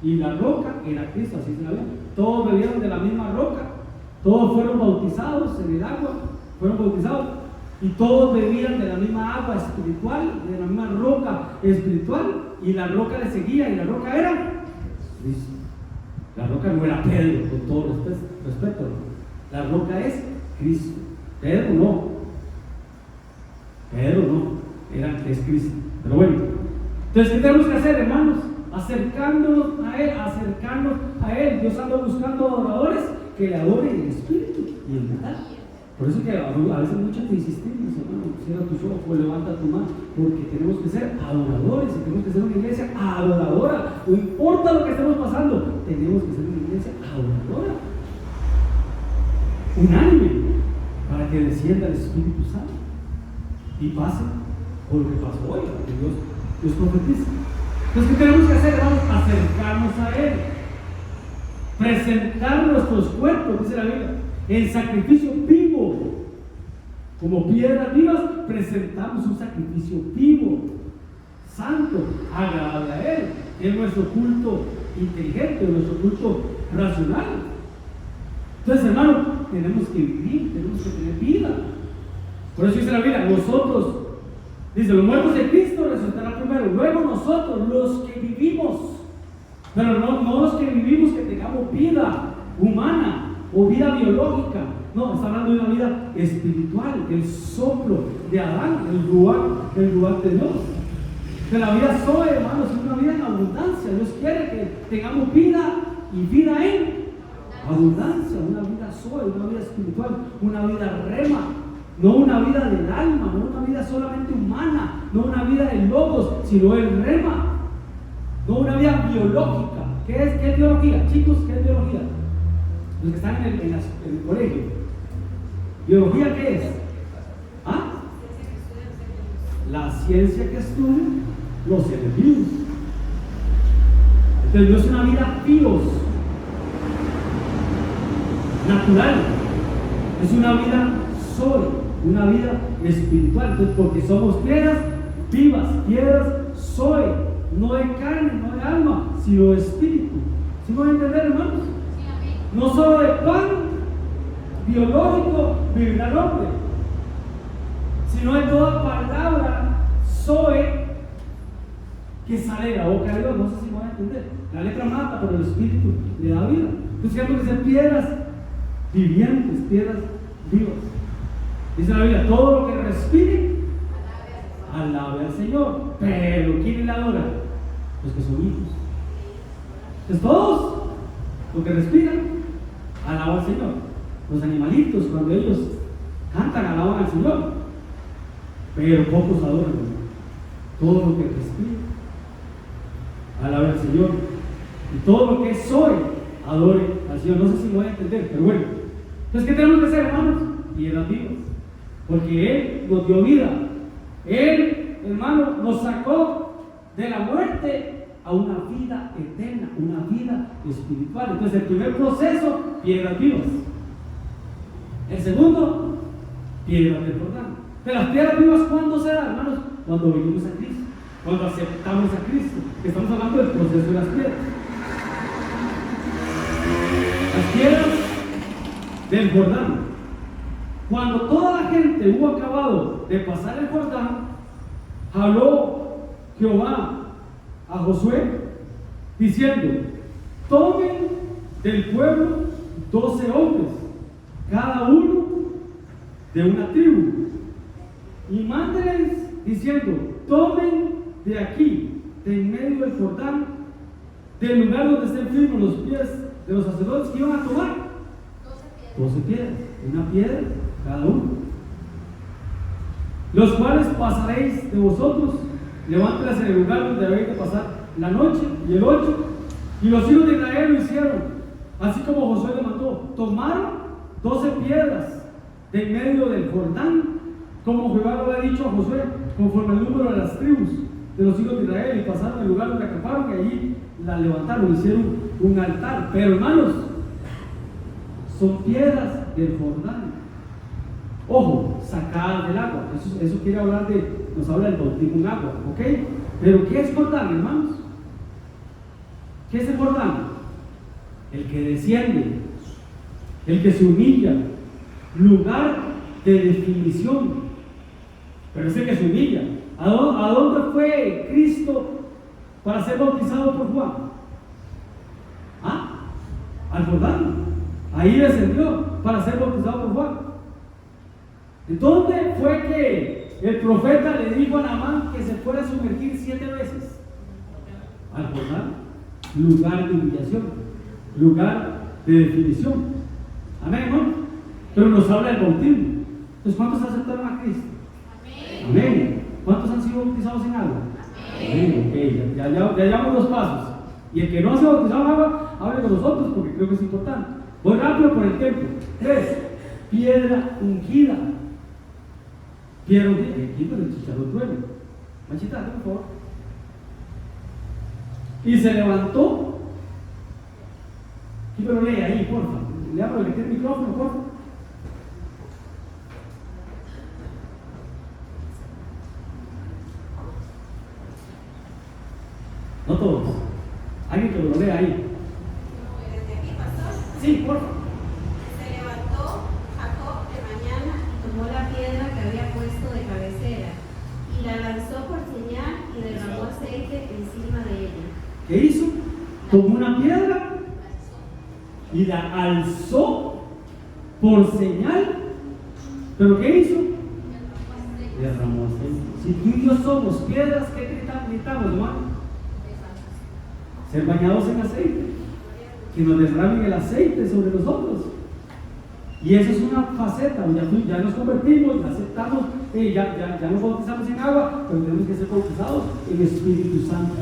Speaker 1: Y la roca era Cristo, así se la ve. Todos bebieron de la misma roca, todos fueron bautizados en el agua, fueron bautizados, y todos bebían de la misma agua espiritual, de la misma roca espiritual, y la roca le seguía, y la roca era Cristo. La roca no era Pedro, con todo respeto, ¿no? La roca es Cristo. Pedro no, es Cristo. Pero bueno, entonces, ¿qué tenemos que hacer, hermanos? Acercándonos a Él. Dios anda buscando adoradores que le adoren en espíritu y en verdad. Por eso que a veces muchos te insistimos, hermano, cierra tus ojos o levanta tu mano, porque tenemos que ser adoradores, y tenemos que ser una iglesia adoradora. No importa lo que estemos pasando, tenemos que ser una iglesia adoradora. unánime para que descienda el Espíritu Santo y pase por lo que pasó hoy, que Dios profetiza. Entonces, ¿qué tenemos que hacer, hermanos? Acercarnos a Él, presentar nuestros cuerpos, dice la Biblia, en sacrificio vivo. Como piedras vivas, presentamos un sacrificio vivo, santo, agradable a Él. Es nuestro culto inteligente, nuestro culto racional. Entonces, hermano, tenemos que vivir, tenemos que tener vida. Por eso dice la Biblia, nosotros, dice, los muertos de Cristo resucitarán primero, luego nosotros, los que vivimos, pero no los que vivimos que tengamos vida humana o vida biológica. No, está hablando de una vida espiritual, el soplo de Adán, el ruaj de Dios. Que la vida Zoe, hermanos, es una vida en abundancia. Dios quiere que tengamos vida y vida en abundancia, una vida Zoe, una vida espiritual, una vida rema, no una vida del alma, no una vida solamente humana, no una vida de logos, sino el rema, no una vida biológica. ¿Qué es biología? Chicos, ¿qué es biología? Los que están en el colegio. ¿Biología qué es? ¿Ah? La ciencia que estudia los seres vivos. Entonces no es una vida bios, natural, es una vida Zoe, una vida espiritual. Entonces, porque somos piedras vivas, piedras Zoe, no de carne, no de alma, sino de espíritu. ¿Sí me van a entender, hermanos? No solo de pan biológico vivirá el hombre, sino de toda palabra Zoe que sale de la boca de Dios. No sé si me van a entender. La letra mata, pero el espíritu le da vida. Entonces tenemos que ser piedras vivientes, piedras vivas. Dice la Biblia, todo lo que respire alabe al Señor. Pero ¿quién le adora? Los que son hijos. Entonces todos los que respiran alaban al Señor. Los animalitos, cuando ellos cantan, alaban al Señor, pero pocos adoran. Todo lo que respira alabe al Señor, y todo lo que soy adore al Señor. No sé si me voy a entender, pero bueno. Entonces, ¿qué tenemos que hacer, hermanos? Piedras vivas, porque Él nos dio vida. Él, hermano, nos sacó de la muerte a una vida eterna, una vida espiritual. Entonces, el primer proceso, piedras vivas. El segundo, piedras del Jordán. Pero las piedras vivas, ¿cuándo se dan, hermanos? Cuando venimos a Cristo, cuando aceptamos a Cristo. Que estamos hablando del proceso de las piedras. Las piedras del Jordán. Cuando toda la gente hubo acabado de pasar el Jordán, habló Jehová a Josué diciendo: tomen del pueblo 12 hombres, cada uno de una tribu, y mándenles diciendo: tomen de aquí, de en medio del Jordán, del lugar donde estén firmes los pies de los sacerdotes, que iban a tomar 12 piedras, una piedra cada uno, los cuales pasaréis de vosotros, levántelas en el lugar donde habéis de pasar la noche. Y el 8, y los hijos de Israel lo hicieron, así como Josué le mandó. Tomaron 12 piedras de en medio del Jordán, como Jehová lo había dicho a Josué, conforme al número de las tribus de los hijos de Israel, y pasaron el lugar donde acamparon, y allí la levantaron, hicieron un altar. Pero, hermanos, son piedras del Jordán, ojo, sacadas del agua. Eso quiere hablar nos habla del bautismo en agua, ¿ok? Pero ¿qué es Jordán, hermanos? ¿Qué es el Jordán? El que desciende, el que se humilla, lugar de definición, pero es el que se humilla. ¿A dónde fue Cristo para ser bautizado por Juan? Al Jordán. Ahí descendió para ser bautizado por Juan. ¿Dónde fue que el profeta le dijo a Naamán que se fuera a sumergir 7 veces? Al Jordán. Lugar de humillación, lugar de definición. Amén, ¿no? Pero nos habla del bautismo. Entonces, ¿cuántos aceptaron a Cristo? Amén. ¿Cuántos han sido bautizados en agua? Amén. Okay. Ya llevamos los pasos. Y el que no se ha bautizado en agua, hable con nosotros porque creo que es importante. Voy rápido por el tiempo. 3. piedra ungida. Piedra ungida, aquí con el chicharrón trueno. Machita, por favor. Y se levantó. Aquí me lo lee ahí, porfa. Le abro el micrófono, porfa. No todos. Alguien que lo lea ahí.
Speaker 4: Desde aquí, pastor.
Speaker 1: Sí, porfa.
Speaker 4: Se levantó Jacob de mañana y tomó la piedra que había puesto de cabecera y la lanzó por señal y derramó aceite encima de ella.
Speaker 1: ¿Qué hizo? Tomó una piedra y la alzó por señal. ¿Pero qué hizo? Derramó aceite. Si tú y yo somos piedras, ¿qué gritamos, hermano? Ser bañados en aceite, que nos derramen el aceite sobre nosotros. Y eso es una faceta. Ya nos convertimos, ya aceptamos, ya nos bautizamos en agua, pero tenemos que ser bautizados en Espíritu Santo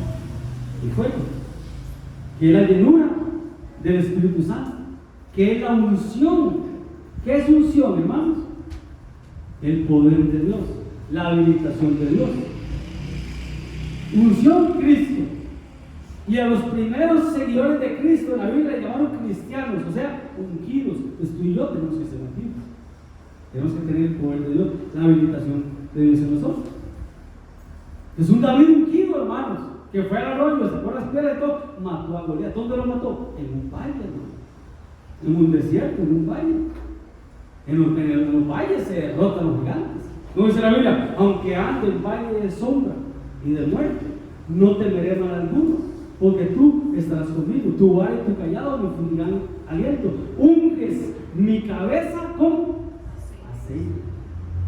Speaker 1: y fuego, que es la llenura del Espíritu Santo, que es la unción. ¿Qué es unción, hermanos? El poder de Dios, la habilitación de Dios. Unción, Cristo. Y a los primeros seguidores de Cristo en la Biblia llamaron cristianos, o sea, ungidos. Pues tú y yo tenemos que ser ungidos. Tenemos que tener el poder de Dios, la habilitación de Dios en nosotros. Es un David ungido, hermanos, que fue al arroyo, sacó las piedras y todo, mató a Goliat. ¿Dónde lo mató? En un valle, hermano. En un desierto, en un valle. En los valles se derrotan los gigantes. No dice la Biblia, aunque ande en valle de sombra y de muerte, no temeré mal alguno, porque tú estarás conmigo, tu vara y tu callado me infundirán aliento. Unges mi cabeza con aceite,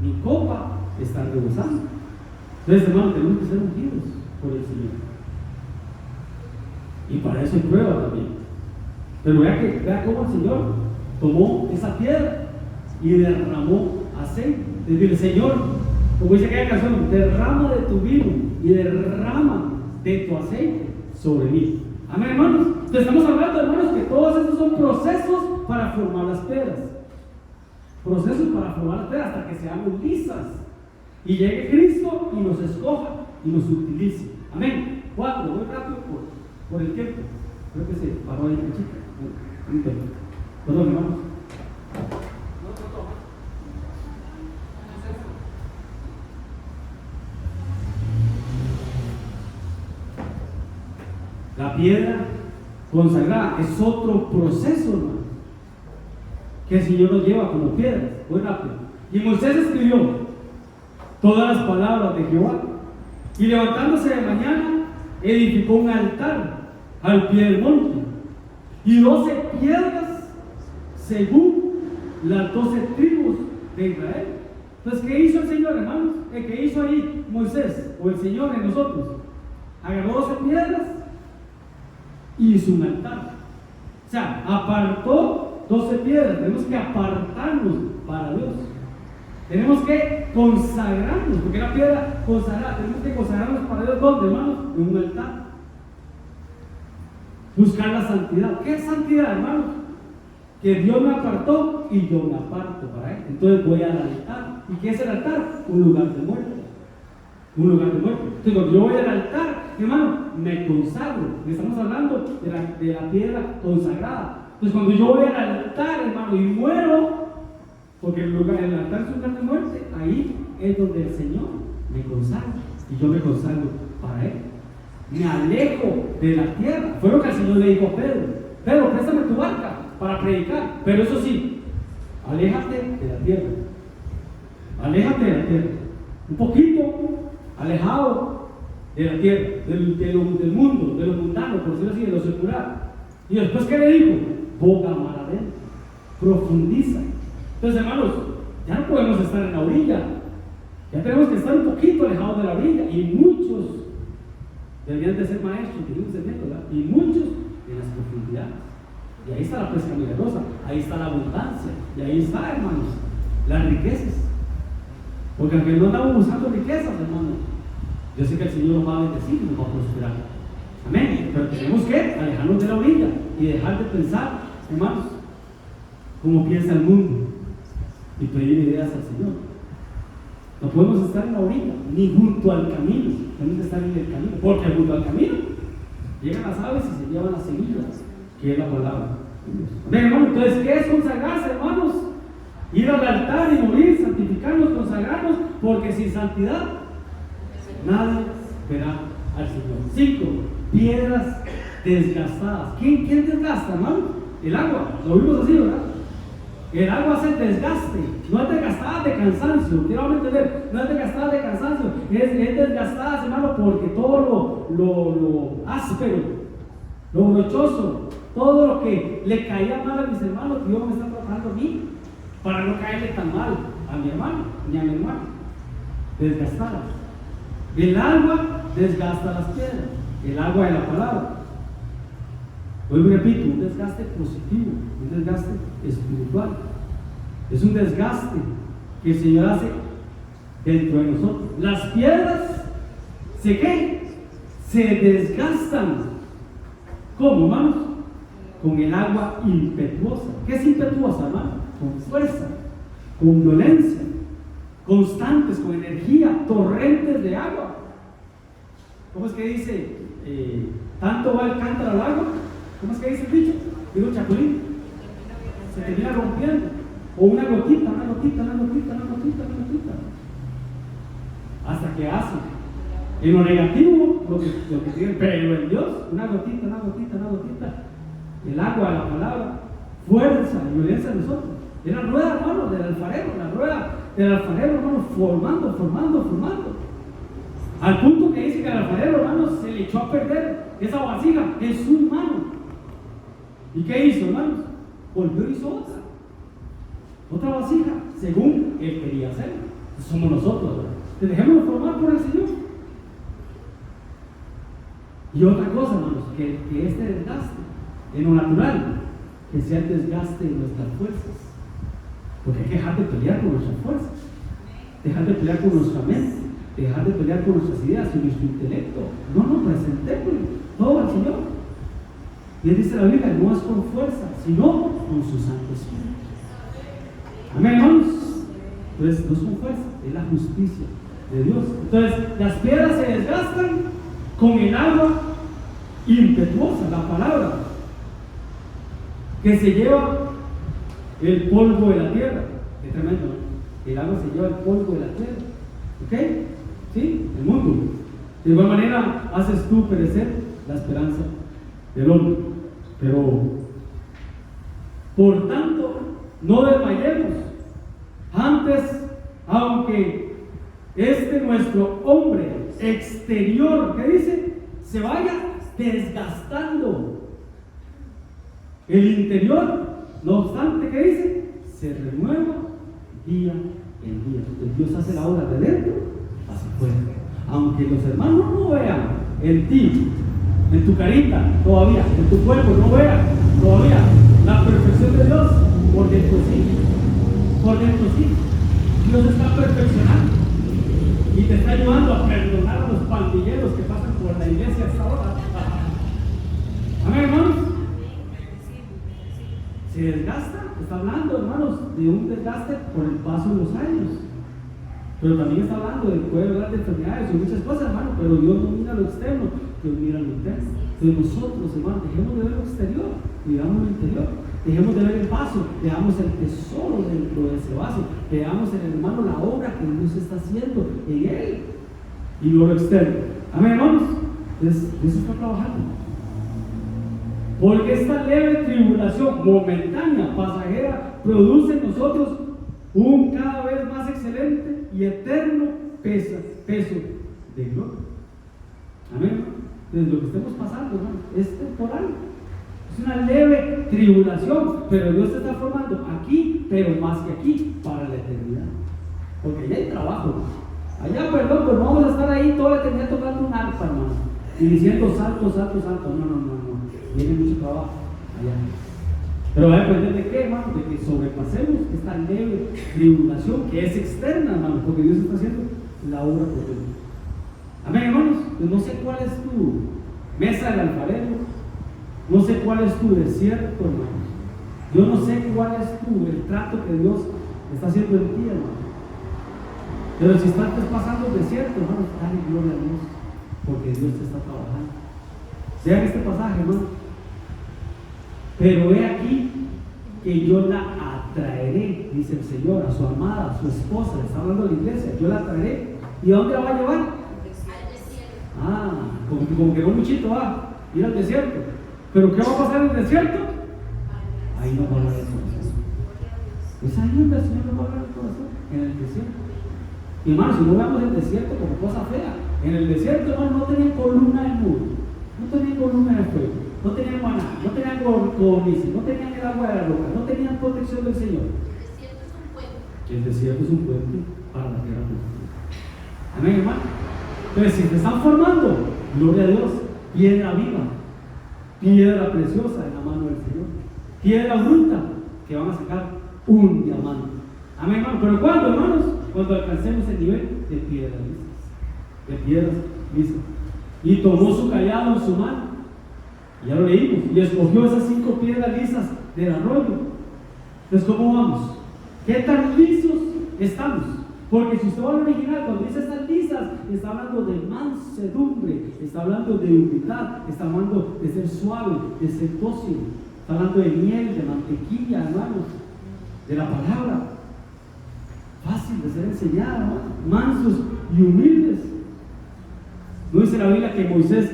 Speaker 1: mi copa está rebosando. Entonces, hermano, tenemos que ser ungidos por el Señor. Y para eso hay prueba también. Pero vea cómo el Señor tomó esa piedra y derramó aceite. Es decir, Señor, como dice aquella canción, derrama de tu vino y derrama de tu aceite sobre mí. Amén, hermanos. Entonces estamos hablando, hermanos, que todos estos son procesos para formar las piedras. Procesos para formar las piedras hasta que seamos lisas. Y llegue Cristo y nos escoja y nos utilice. Amén. 4, voy rápido por el tiempo. Creo que se paró ahí la chica. Perdón, hermanos. La piedra consagrada es otro proceso, hermano, que el Señor nos lleva como piedras. Muy rápido. Y Moisés escribió todas las palabras de Jehová, y levantándose de mañana edificó un altar al pie del monte y 12 piedras según las 12 tribus de Israel. Entonces, ¿qué hizo el Señor, hermanos? El que hizo ahí Moisés o el Señor en nosotros, agarró 12 piedras y hizo un altar. O sea, apartó 12 piedras. Tenemos que apartarnos para Dios. Tenemos que consagrarnos, porque la piedra consagrada, tenemos que consagrarnos para Dios. ¿Dónde, hermanos? En un altar. Buscar la santidad. ¿Qué es santidad, hermanos? Que Dios me apartó y yo me aparto para Él. Entonces voy al altar. ¿Y qué es el altar? Un lugar de muerte. Un lugar de muerte. Entonces cuando yo voy al altar, hermano, me consagro. Estamos hablando de la piedra consagrada. Entonces cuando yo voy al altar, hermano, y muero, porque el altar es un lugar de muerte, ahí es donde el Señor me consagra. Y yo me consagro para Él. Me alejo de la tierra. Fue lo que el Señor le dijo a Pedro. Pedro, préstame tu barca para predicar. Pero eso sí, aléjate de la tierra. Aléjate de la tierra. Un poquito alejado de la tierra, del mundo, de lo mundano, por decirlo así, de lo secular. Y después, ¿qué le dijo? Boga mar adentro. Profundiza. Entonces, hermanos, ya no podemos estar en la orilla. Ya tenemos que estar un poquito alejados de la orilla. Y muchos deberían de ser maestros, ¿verdad? Y muchos en las profundidades. Y ahí está la pesca milagrosa, ahí está la abundancia, y ahí está, hermanos, las riquezas. Porque aunque no andamos buscando riquezas, hermanos, yo sé que el Señor nos va a bendecir y nos va a prosperar. Amén. Pero tenemos que alejarnos de la orilla y dejar de pensar, hermanos, como piensa el mundo. y pedir ideas al Señor. No podemos estar en la orilla, ni junto al camino. Tenemos que estar en el camino, porque junto al camino llegan las aves y se llevan las semillas, que es la palabra. Bien, hermano, entonces, ¿qué es consagrarse, hermanos? Ir al altar y morir, santificarnos, consagrarnos, porque sin santidad nadie verá al Señor. 5. Piedras desgastadas. ¿Quién desgasta, hermano? El agua. Lo vimos así, ¿verdad? El agua hace desgaste. No es desgastada de cansancio. Quiero entender. No es desgastada de cansancio. Es desgastada, hermano, porque todo lo áspero, lo brochoso, todo lo que le caía mal a mis hermanos, Dios me está tratando a mí para no caerle tan mal a mi hermano ni a mi hermano. Desgastadas. El agua desgasta las piedras. El agua de la palabra. Hoy repito, un desgaste positivo, un desgaste espiritual. Es un desgaste que el Señor hace dentro de nosotros. Las piedras se desgastan. ¿Cómo, hermanos? Con el agua impetuosa. ¿Qué es impetuosa, hermano? Con fuerza, con violencia, constantes, con energía, torrentes de agua. ¿Cómo es que dice? Tanto va el cántaro al agua. ¿Cómo es que dice el dicho? Digo, chapulín. Se termina rompiendo. O una gotita. Hasta que hace. En lo negativo, lo que tiene, pero en Dios, una gotita. El agua de la palabra, fuerza y violencia de nosotros. Es la rueda, hermano, del alfarero, hermano, formando. Al punto que dice que el alfarero, hermano, se le echó a perder esa vasija en su mano. ¿Y qué hizo, hermanos? Volvió y hizo otra vasija, según él quería hacer. Somos nosotros, ¿verdad? Dejémonos formar por el Señor. Y otra cosa, hermanos, que este desgaste, en lo natural, que sea el desgaste de nuestras fuerzas. Porque hay que dejar de pelear con nuestras fuerzas, dejar de pelear con nuestra mente, dejar de pelear con nuestras ideas y nuestro intelecto. No nos presentemos todo al Señor. Y él dice la Biblia, no es con fuerza, sino con su Santo Espíritu. Amén, hermanos. Entonces, no es con fuerza, es la justicia de Dios. Entonces, las piedras se desgastan con el agua impetuosa, la palabra, que se lleva el polvo de la tierra. Qué tremendo, ¿no? El agua se lleva el polvo de la tierra. ¿Ok? ¿Sí? El mundo. De igual manera, haces tú perecer la esperanza del hombre. Pero, por tanto, no desmayemos. Antes, aunque nuestro hombre exterior, ¿qué dice? Se vaya desgastando. El interior, no obstante, ¿qué dice? Se renueva día en día. Entonces Dios hace la obra de dentro hacia afuera. Aunque los hermanos no vean en ti, en tu carita todavía, en tu cuerpo no vean todavía la perfección de Dios, por dentro sí. Dios está perfeccionando y te está ayudando a perdonar a los pandilleros que pasan por la iglesia a esta hora. Amén, hermanos. Se desgasta, está hablando, hermanos, de un desgaste por el paso de los años. Pero también está hablando de, puede hablar de enfermedades y muchas cosas, hermano, pero Dios no mira lo externo, Dios mira lo interno. Entonces nosotros, hermanos, dejemos de ver lo exterior y veamos lo interior. Dejemos de ver el vaso, veamos el tesoro dentro de ese vaso, veamos en el hermano la obra que Dios está haciendo en él y no lo externo. Amén, hermanos. Entonces, eso está trabajando. Porque esta leve tribulación momentánea, pasajera, produce en nosotros un cada vez más excelente y eterno peso de gloria. Amén. Entonces lo que estemos pasando, hermano, es temporal. Es una leve tribulación, pero Dios se está formando aquí, pero más que aquí, para la eternidad. Porque allá hay trabajo. Allá, perdón, pero no vamos a estar ahí toda la eternidad tocando un arpa, hermano, y diciendo saltos. No. Viene mucho trabajo allá. Pero va a depender de qué, hermano, de que sobrepasemos esta leve tribulación que es externa, hermano, porque Dios está haciendo la obra por Dios. Amén, hermanos. Pues no sé cuál es tu mesa del alfarero, no sé cuál es tu desierto, hermanos. Yo no sé cuál es el trato que Dios está haciendo en ti, hermano. Pero si estás pasando el desierto, hermano, dale gloria a Dios, porque Dios te está trabajando. Vean este pasaje, hermano. Pero he aquí que yo la atraeré, dice el Señor, a su amada, a su esposa, está hablando de la iglesia, yo la atraeré. ¿Y a dónde la va a llevar? Como que no muchito va, ir al desierto. ¿Pero qué va a pasar en el desierto? Ahí no va a hablar el corazón. Es ahí donde el Señor nos va a hablar el corazón, en el desierto. Y hermano, si no veamos el desierto como cosa fea, en el desierto, hermano, no tenían columna de muro, no tenían columna de fuego, no tenían maná, no tenían codornices, no tenían el agua de la roca, no tenían protección del Señor. El desierto es un puente para la tierra prometida. Amén, hermano. Entonces, si te están formando, gloria a Dios, piedra viva, piedra preciosa en la mano del Señor, piedra bruta que van a sacar un diamante. Amén, hermano. ¿Pero cuándo, hermanos? Cuando alcancemos el nivel de piedras lisas, de piedras lisas. Y tomó su callado en su mano, ya lo leímos, y escogió esas 5 piedras lisas del arroyo. Entonces, ¿cómo vamos? ¿Qué tan lisos estamos? Porque si usted va al original, cuando dice estas lisas, está hablando de mansedumbre, está hablando de humildad, está hablando de ser suave, de ser dócil, está hablando de miel, de mantequilla, hermanos, de la palabra. Fácil de ser enseñada, hermanos, mansos y humildes. No dice la Biblia que Moisés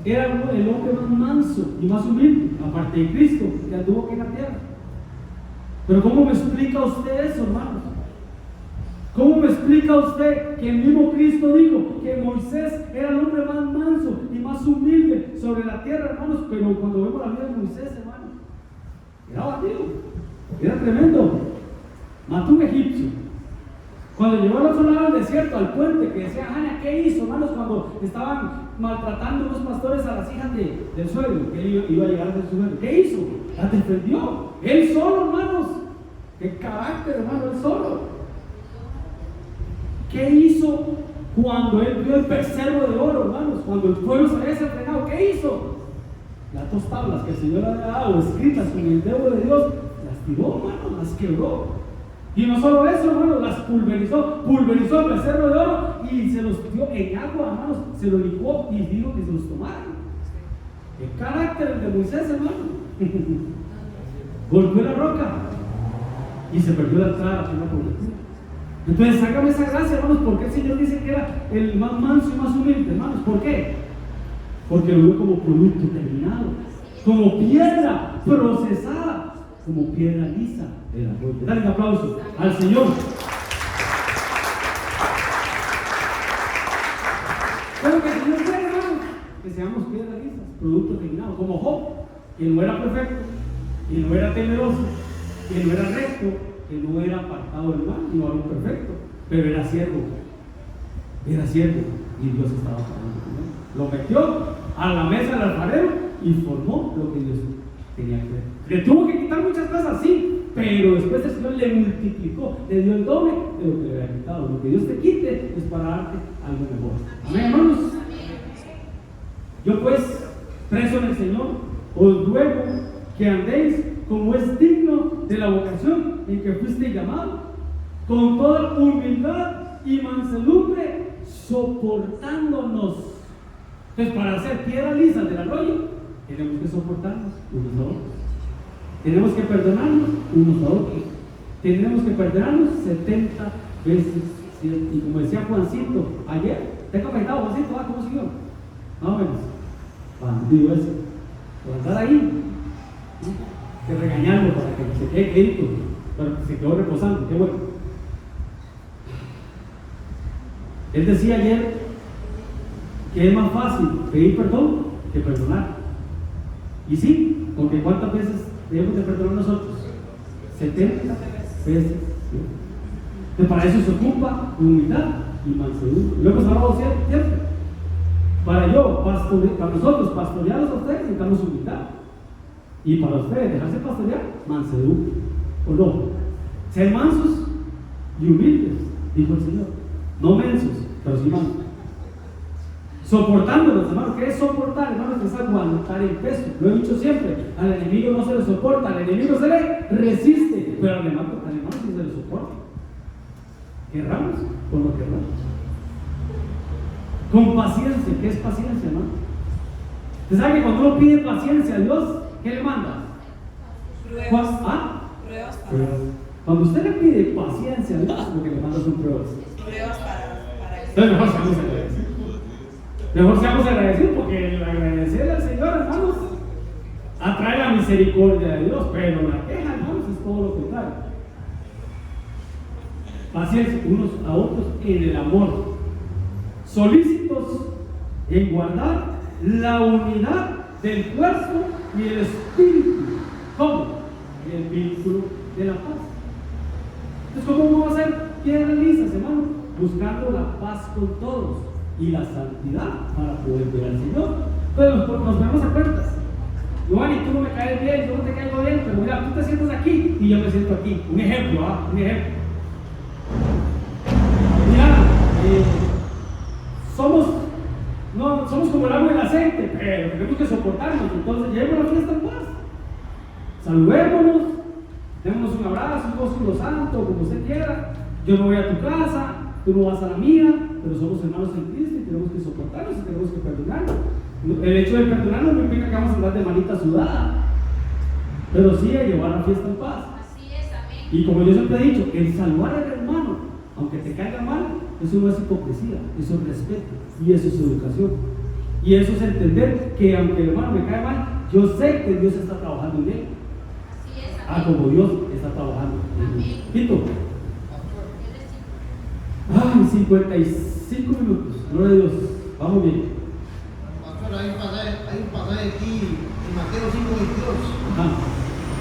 Speaker 1: era el hombre más manso y más humilde, aparte de Cristo, que anduvo aquí en la tierra. Pero ¿cómo me explica usted eso, hermanos? ¿Cómo me explica usted que el mismo Cristo dijo que Moisés era el hombre más manso y más humilde sobre la tierra, hermanos? Pero cuando vemos la vida de Moisés, hermanos, era batido, era tremendo. Mató un egipcio. Cuando llegó al otro lado del desierto, al puente, que decía Hannah, ¿qué hizo, hermanos, cuando estaban maltratando unos pastores a las hijas del suegro? Que él iba a llegar a ser su suegro. ¿Qué hizo? Las defendió. Él solo, hermanos. Qué carácter, hermano, él solo. ¿Qué hizo cuando él vio el becerro de oro, hermanos? Cuando el pueblo se había desenfrenado, ¿qué hizo? Las 2 tablas que el Señor había dado, escritas con el dedo de Dios, las tiró, hermanos, las quebró. Y no solo eso, hermanos, las pulverizó el becerro de oro y se los dio en agua, hermanos, se lo licuó y dijo que se los tomaran. ¿Qué carácter el de Moisés, hermano? Golpeó la roca y se perdió la entrada a la tierra prometida. Entonces, sácame esa gracia, hermanos, porque el Señor dice que era el más manso y más humilde, hermanos. ¿Por qué? Porque lo vio como producto terminado, como piedra procesada, como piedra lisa de la roca. Dale un aplauso al Señor. Pero que el Señor quiere, hermanos, que seamos piedras lisas, producto terminado, como Job, que no era perfecto, que no era temeroso, que no era recto, que no era apartado del mal, no era un perfecto, pero era siervo, y Dios estaba trabajando con él. Lo metió a la mesa del alfarero y formó lo que Dios tenía que hacer. Le tuvo que quitar muchas cosas, sí, pero después el Señor le multiplicó, le dio el doble de lo que le había quitado. Lo que Dios te quite es para darte algo mejor. Amén, hermanos. Yo pues, preso en el Señor, os ruego que andéis como es digno de la vocación en que fuiste llamado, con toda humildad y mansedumbre, soportándonos. Entonces, para hacer piedras lisas del arroyo, tenemos que soportarnos unos a otros. Tenemos que perdonarnos unos a otros. Tenemos que perdonarnos 70 veces 7. Y como decía Juancito ayer, ¿te ha comentado, Juancito? ¿Cómo siguió? Más o menos. Bandido ese. Por andar ahí, que regañarlo para que se quede quedito, pero que se quedó reposando. Qué bueno. Él decía ayer que es más fácil pedir perdón que perdonar. Y sí, porque ¿cuántas veces debemos de perdonar nosotros? 70 veces. ¿Sí? Entonces, para eso se ocupa humildad y mansedumbre. Lo hemos hablado siempre. Para nosotros pastorearlos a ustedes necesitamos humildad. Y para ustedes dejarse pastorear, mansedumbre. ¿O no? Ser mansos y humildes, dijo el Señor. No mensos, pero sí mansos. Soportándolos, hermano. ¿Qué es soportar, hermano? Es aguantar el peso. Lo he dicho siempre. Al enemigo no se le soporta, al enemigo se le resiste. Pero al hermano sí se le soporta. Querramos o no querramos. Con paciencia. ¿Qué es paciencia, hermano? ¿Usted sabe que cuando uno pide paciencia a Dios, qué le manda?
Speaker 4: Pruebas.
Speaker 1: Pruebas. Cuando usted le pide paciencia a Dios, lo que le manda son pruebas.
Speaker 4: Pruebas para que
Speaker 1: Entonces mejor seamos agradecidos. Mejor seamos agradecidos, porque el agradecer al Señor, hermanos, atrae la misericordia de Dios, pero la queja, hermanos, es todo lo contrario. Paciencia unos a otros en el amor, solícitos en guardar la unidad del cuerpo y el espíritu. ¿Cómo? En el vínculo de la paz. Entonces, ¿cómo vamos a hacer piedras lisas, hermano? Buscando la paz con todos y la santidad para poder ver al Señor. Entonces nos vemos a cuentas. Giovanni, tú no me caes bien, yo no te caigo bien, pero mira, tú te sientas aquí y yo me siento aquí. Un ejemplo, un ejemplo. Mira, somos como el agua y el aceite, pero tenemos que soportarnos. Entonces, llevemos la fiesta en paz. Saludémonos, démonos un abrazo, un ósculo santo, como usted quiera. Yo no voy a tu casa, tú no vas a la mía, pero somos hermanos en Cristo y tenemos que soportarnos y tenemos que perdonarnos. El hecho de perdonarnos no implica que vamos a andar de manita sudada, pero sí a llevar la fiesta en paz.
Speaker 2: Así es, amén.
Speaker 1: Y como yo siempre he dicho, el saludar al hermano, aunque te caiga mal, eso no es hipocresía, eso es respeto y eso es educación. Y eso es entender que aunque el hermano me cae mal, yo sé que Dios está trabajando en él.
Speaker 2: Así es, amén.
Speaker 1: Como Dios está trabajando en él.
Speaker 2: Amén.
Speaker 1: Tito. 55 minutos, gloria a Dios, vamos bien.
Speaker 3: Pastor, hay un pasaje aquí en Mateo 5:22.
Speaker 1: Ah.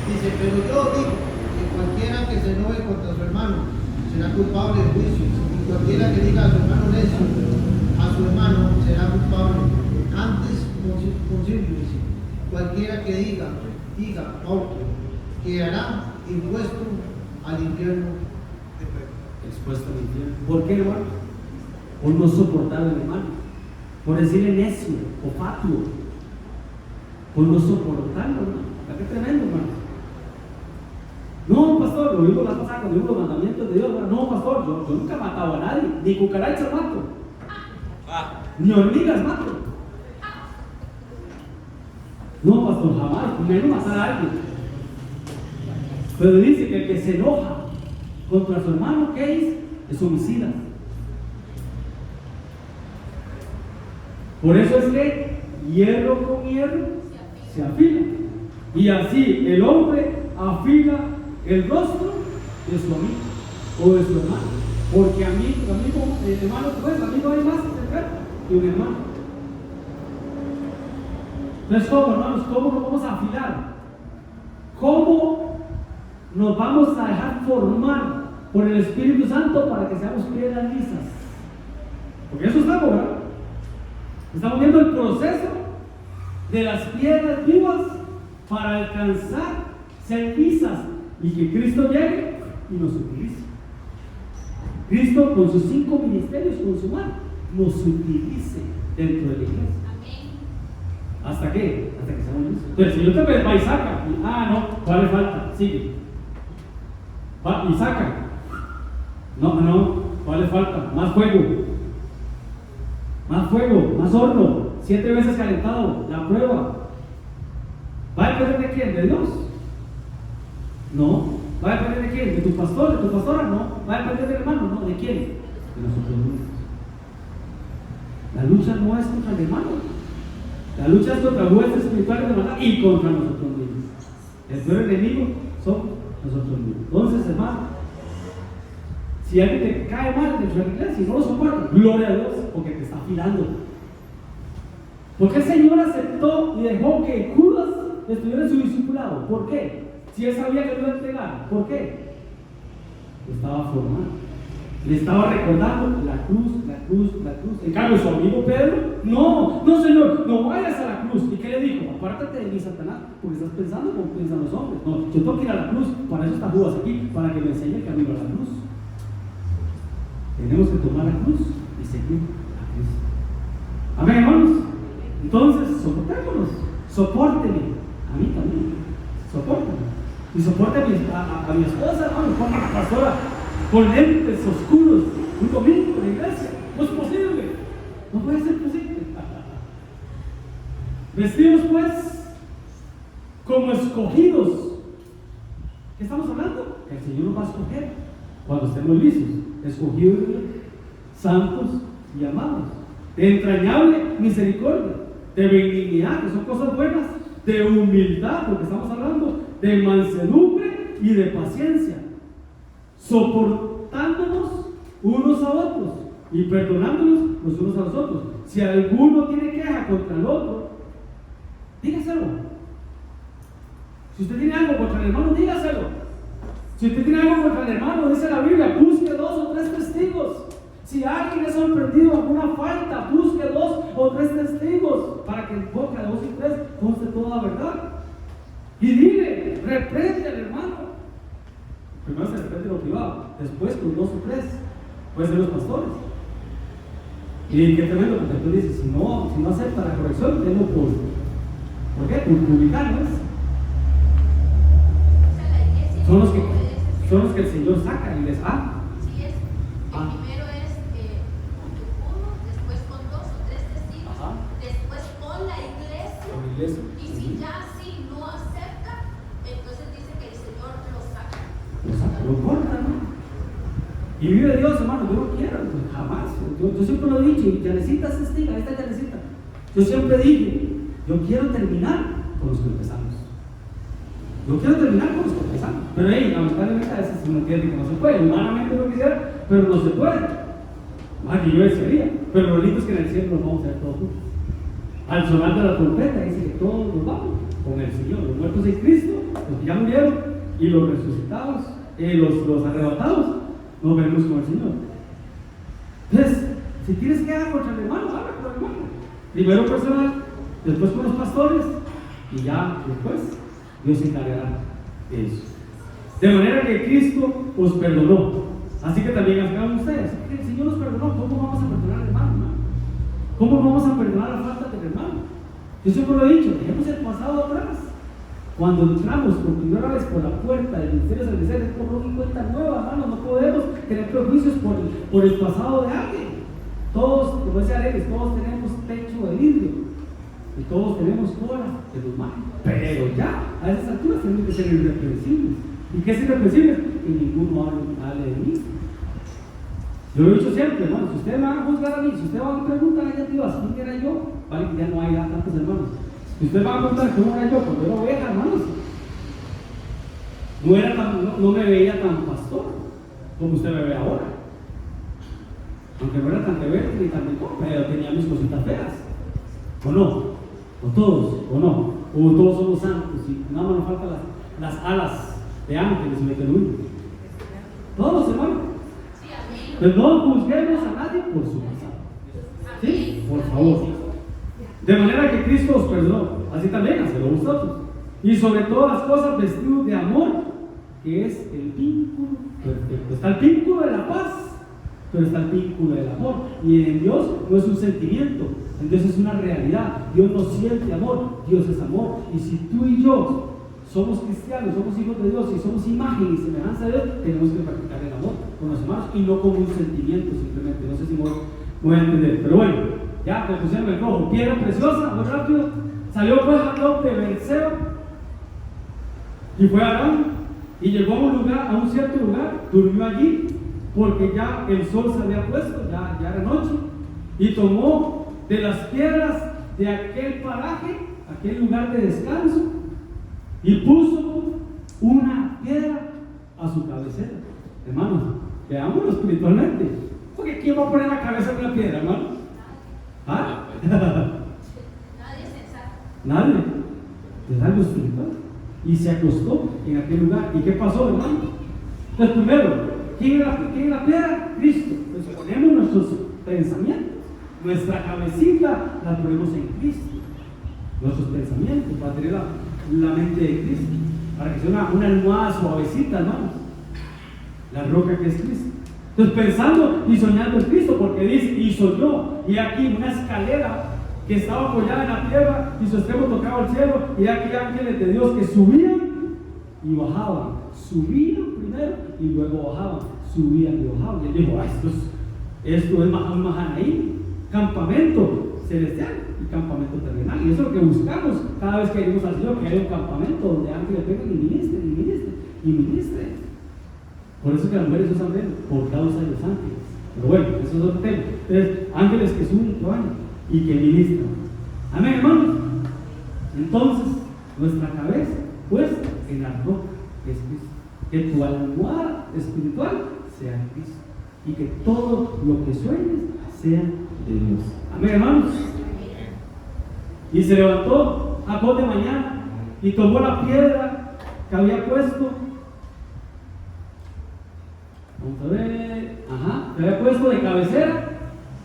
Speaker 3: Dice, pero yo digo que cualquiera que se enoje contra su hermano será culpable de juicio, y cualquiera que diga a su hermano necio, a su hermano será culpable. Antes, concilio, dice, cualquiera que diga otro, quedará impuesto al infierno.
Speaker 1: Expuesto al infierno. ¿Por qué, hermano? Por no soportar al hermano, por decirle necio o fatuo, por no soportarlo, hermano. Qué tremendo, hermano. No, pastor, lo vimos la pasada cuando vimos los mandamientos de Dios. No, pastor, yo nunca he matado a nadie, ni cucarachas mato, ni hormigas mato. No, pastor, jamás, menos matar a alguien. Pero dice que el que se enoja contra su hermano, ¿qué es homicida. Por eso es que hierro con hierro se afila. Y así el hombre afila el rostro de su amigo o de su hermano. Porque hermano, pues, amigo hay más que un hermano. Entonces, ¿cómo, hermanos? ¿Cómo nos vamos a afilar? ¿Cómo nos vamos a dejar formar por el Espíritu Santo para que seamos piedras lisas? Porque eso estamos, ¿verdad? Estamos viendo el proceso de las piedras vivas para alcanzar ser lisas y que Cristo llegue y nos utilice. Cristo con sus 5 ministerios consumar nos utilice dentro de la iglesia.
Speaker 2: Amén.
Speaker 1: ¿Hasta qué? Hasta que seamos listos. Entonces, si yo te va y saca, no, ¿cuál le falta? Sigue. Va y saca. No, ¿cuál le falta? Más fuego. Más fuego, más horno, 7 veces calentado, la prueba. ¿Va a depender de quién? ¿De Dios? No. ¿Va a depender de quién? ¿De tu pastor? ¿De tu pastora? No. ¿Va a depender del hermano? No. ¿De quién? De nosotros mismos. La lucha no es contra el hermano. La lucha es contra huestes espirituales de maldad y contra nosotros mismos. El peor enemigo son nosotros mismos. Entonces, hermano, si alguien te cae mal dentro de la iglesia y no lo soporta, gloria a Dios, porque te está afilando. ¿Por qué el Señor aceptó y dejó que Judas estuviera en su discipulado? ¿Por qué? Si él sabía que lo iba a entregar, ¿por qué? Lo estaba formando. Le estaba recordando la cruz, la cruz, la cruz. En cambio, su amigo Pedro, no, Señor, no vayas a la cruz. ¿Y qué le dijo? Apártate de mí, Satanás, porque estás pensando como piensan los hombres. No, yo tengo que ir a la cruz, para eso está Judas aquí, para que me enseñe el camino a la cruz. Tenemos que tomar la cruz y seguir a Cristo. Amén, hermanos. Entonces, soportémonos. Sopórteme. A mí también. Sopórteme. Y soporte a mi esposa, hermano, con la pastora, con lentes oscuros, un domingo en la iglesia. No es posible. No puede ser posible. Vestidos pues como escogidos. ¿Qué estamos hablando? Que el Señor nos va a escoger cuando estemos listos. Escogidos, santos y amados. De entrañable misericordia, de benignidad, que son cosas buenas, de humildad, porque estamos hablando de mansedumbre y de paciencia, soportándonos unos a otros y perdonándonos los unos a los otros. Si alguno tiene queja contra el otro, dígaselo. Si usted tiene algo contra el hermano, dígaselo. Si usted tiene algo contra el hermano, dice la Biblia, busque 2 o 3 testigos. Si alguien es sorprendido en alguna falta, busque 2 o 3 testigos para que en boca de 2 y 3 conste toda la verdad. Y dile, reprende al hermano. Primero se reprende lo privado, después con 2 o 3, puede ser los pastores. Y qué tremendo, porque tú dices, si no acepta la corrección, tengo ¿por qué? Por publicarlos. Son los que el Señor saca y les da.
Speaker 2: Sí, es. El primero es con 1, después con 2 o 3 testigos, después con la iglesia. Y si ya así no acepta, entonces dice que el Señor lo saca.
Speaker 1: Lo corta, ¿no? Y vive Dios, hermano. Yo no quiero, jamás. Yo siempre lo he dicho, y Janecita es testiga, esta Janecita. Yo siempre dije, yo quiero terminar con los que empezamos. Yo quiero terminar con los que empezamos. Pero lamentablemente a veces uno entiende que no se puede. Humanamente lo quisiera, pero no se puede. Que yo desearía. Pero lo lindo es que en el cielo nos vamos a ver todos juntos. Al sonar de la trompeta dice que todos nos vamos con el Señor. Los muertos en Cristo, los que ya murieron, y los resucitados, los arrebatados, nos veremos con el Señor. Entonces, si tienes que hablar contra el hermano, habla con el hermano. Primero personal, después con los pastores, y ya después Dios se encargará de eso. De manera que Cristo os perdonó. Así que también hagan ustedes. El Señor nos perdonó. ¿Cómo vamos a perdonar al hermano? ¿Cómo vamos a perdonar la falta del hermano? Yo siempre lo he dicho, dejemos el pasado atrás. Cuando entramos por primera vez por la puerta del ministerio de servicio, es por una cuenta nueva, hermano. No podemos tener prejuicios por el pasado de alguien. Todos, como decía Alex, todos tenemos techo de vidrio. Y todos tenemos cola de los males. Pero ya, a esas alturas tenemos que ser irreprensibles. ¿Y qué es irreprensible? Que ninguno hable de mí. Yo lo he dicho siempre, hermano, si ustedes me van a juzgar a mí, si ustedes van a preguntar a Dios quién era yo, vale que ya no hay tantos hermanos. Si ustedes van a preguntar cómo era yo cuando era oveja, hermanos, no me veía tan pastor como usted me ve ahora. Aunque no era tan rebelde ni tan rico, pero tenía mis cositas feas. ¿O no? ¿O todos? ¿O no? ¿O todos somos santos y nada más nos faltan las alas de ángeles y de querubines? Todos, hermano. Pero no juzguemos a nadie por su pasado. ¿Sí? Por favor. De manera que Cristo os perdonó. Así también, hacedlo vosotros. Y sobre todas las cosas vestidos de amor, que es el vínculo perfecto. Está el vínculo de la paz, pero está el vínculo del amor. Y en Dios no es un sentimiento, en Dios es una realidad. Dios no siente amor, Dios es amor. Y si tú y yo somos cristianos, somos hijos de Dios y somos imagen y semejanza de Dios, tenemos que practicar el amor con los hermanos y no como un sentimiento simplemente. No sé si voy a entender, pero bueno, ya te pusieron el rojo. Piedra preciosa, muy rápido. Salió pues Jacob de Berseba y fue a Aram y llegó a un cierto lugar, durmió allí porque ya el sol se había puesto, ya era noche, y tomó de las piedras de aquel paraje, aquel lugar de descanso, y puso una piedra a su cabecera. Hermanos, veámoslo espiritualmente. Porque ¿quién va a poner la cabeza en una piedra, hermano? ¿Ah?
Speaker 2: Nadie sensato.
Speaker 1: Nadie. Es algo espiritual. Y se acostó en aquel lugar. ¿Y qué pasó, hermano? Entonces, primero, ¿quién es la piedra? Cristo. Entonces, ponemos nuestros pensamientos. Nuestra cabecita la ponemos en Cristo. Nuestros pensamientos para tener la mente de Cristo, para que sea una almohada suavecita, hermanos. La roca que es Cristo. Entonces pensando y soñando en Cristo, porque dice, y soñó, y aquí una escalera que estaba apoyada en la tierra y su extremo tocaba el cielo, y aquí ángeles de Dios que subían y bajaban, subían primero y luego bajaban, subían y bajaban. Y él dijo, esto es Mahanaim, campamento celestial y campamento terrenal. Y eso es lo que buscamos cada vez que venimos al Señor, que haya un campamento donde ángeles vengan y ministren, y ministren, y ministren. Por eso que las mujeres usan velo, por causa de los ángeles. Pero bueno, eso es otro tema. Entonces, ángeles que suben y que bajan y que ministran. Amén, hermanos. Entonces, nuestra cabeza puesta en la roca, que es Cristo. Que tu almohada espiritual sea Cristo. Y que todo lo que sueñes sea de Dios. Amén, hermanos. Y se levantó Jacob de mañana y tomó la piedra que había puesto. Vamos a ver. Que había puesto de cabecera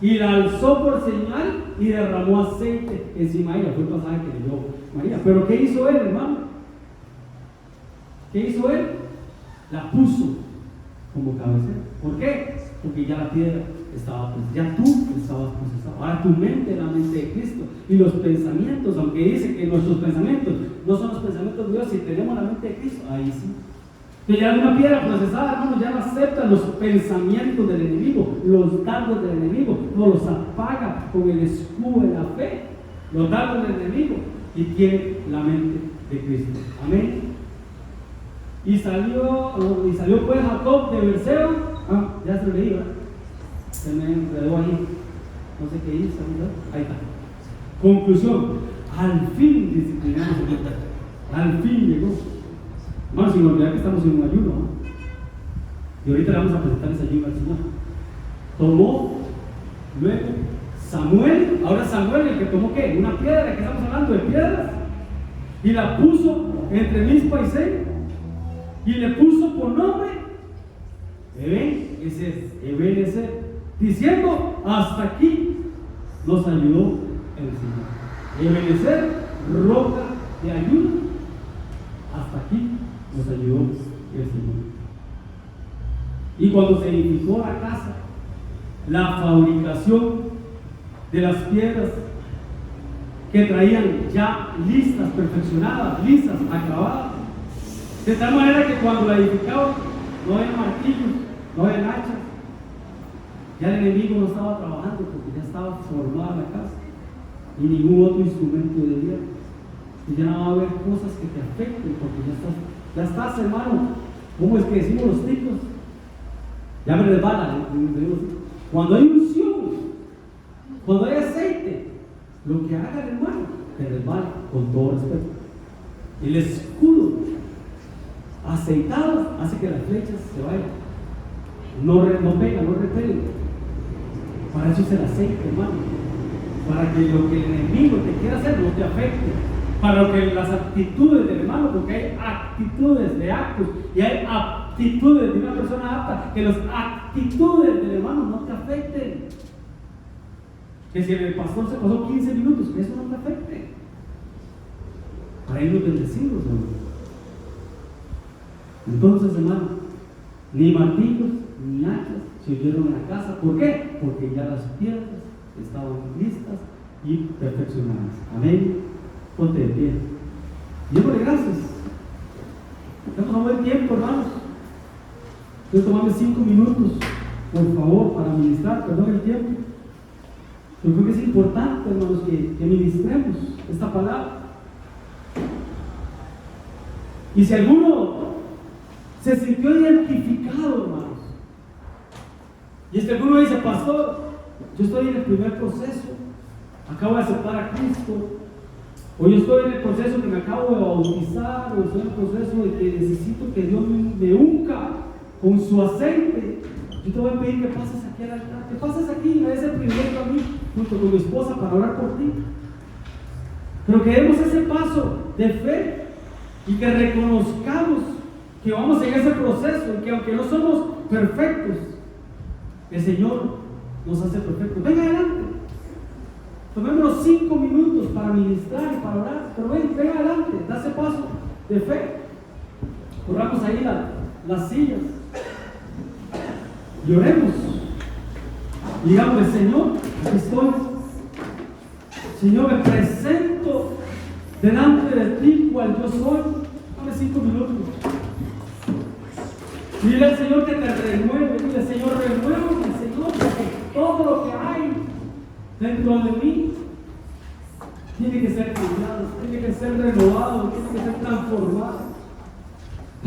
Speaker 1: y la alzó por señal y derramó aceite encima de ella. Fue el pasaje que leyó María. Pero ¿qué hizo él, hermano? ¿Qué hizo él? La puso como cabecera. ¿Por qué? Porque ya la piedra estaba puesta, ya tú estabas procesado. Ahora tu mente es la mente de Cristo. Y los pensamientos, aunque dice que nuestros pensamientos no son los pensamientos de Dios, si tenemos la mente de Cristo, ahí sí. Que ya una piedra procesada, hermano, ya no acepta los pensamientos del enemigo, los dardos del enemigo, no los apaga con el escudo de la fe, los dardos del enemigo, y tiene la mente de Cristo. Amén. Y salió pues Jacob de Berseba. Ya se lo leí, ¿verdad? Se me enredó ahí. No sé qué hizo, ¿verdad? Ahí está. Conclusión. Al fin disciplinamos. Al fin llegó. Hermanos, sin olvidar que estamos en un ayuno, ¿no? Y ahorita le vamos a presentar ese ayuno al Señor. Tomó luego Samuel. Ahora Samuel, el que tomó ¿qué? Una piedra, que estamos hablando de piedras. Y la puso entre Mizpa y Sén. Y le puso por nombre Ebenezer, diciendo, hasta aquí nos ayudó el Señor. Ebenezer, roca de ayuda, hasta aquí nos ayudó el Señor. Y cuando se edificó la casa, la fabricación de las piedras que traían ya listas, perfeccionadas, listas, acabadas, de tal manera que cuando la edificaban no había martillos, no había hachas, ya el enemigo no estaba trabajando porque ya estaba formada la casa y ningún otro instrumento de guerra. Y ya no va a haber cosas que te afecten porque ya estás, hermano. ¿Cómo es que decimos los ticos? Ya me resbala, cuando hay unción, cuando hay aceite, lo que haga el hermano te resbala, con todo respeto. El escudo aceitado hace que las flechas se vayan, no pega, no repele. Para eso es el aceite, hermano, para que lo que el enemigo te quiera hacer no te afecte, para que las actitudes del hermano, porque hay actitudes de actos y hay actitudes de una persona apta, que las actitudes del hermano no te afecten. Que si el pastor se pasó 15 minutos, que eso no te afecte, para irnos bendecidos, hermano. Entonces, hermano, ni martillos ni hachas se oyeron en la casa. ¿Por qué? Porque ya las piedras estaban listas y perfeccionadas. Amén. Ponte de pie. Démosle gracias. Estamos a buen tiempo, hermanos. Quiero tomarme 5 minutos, por favor, para ministrar. Perdón el tiempo. Yo creo que es importante, hermanos, que ministremos esta palabra. Y si alguno se sintió identificado, hermanos, y es que alguno dice, pastor, yo estoy en el primer proceso, acabo de aceptar a Cristo, o yo estoy en el proceso que me acabo de bautizar, o estoy en el proceso de que necesito que Dios me unja con su aceite. Yo te voy a pedir que pases aquí al altar, que pases aquí y me des el privilegio a mí, junto con mi esposa, para orar por ti. Pero que demos ese paso de fe y que reconozcamos que vamos en ese proceso y que aunque no somos perfectos, el Señor nos hace perfectos. Venga adelante, tomémonos 5 minutos para ministrar y para orar, pero venga adelante, da ese paso de fe. Corramos ahí las sillas. Y oremos. Digamos, Señor, aquí estoy. Señor, me presento delante de ti, cual yo soy. Dame 5 minutos. Dile al Señor que te renueve. Dile, Señor, renuévame, Señor, porque todo lo que hay dentro de mí tiene que ser cambiado, tiene que ser renovado, tiene que ser transformado.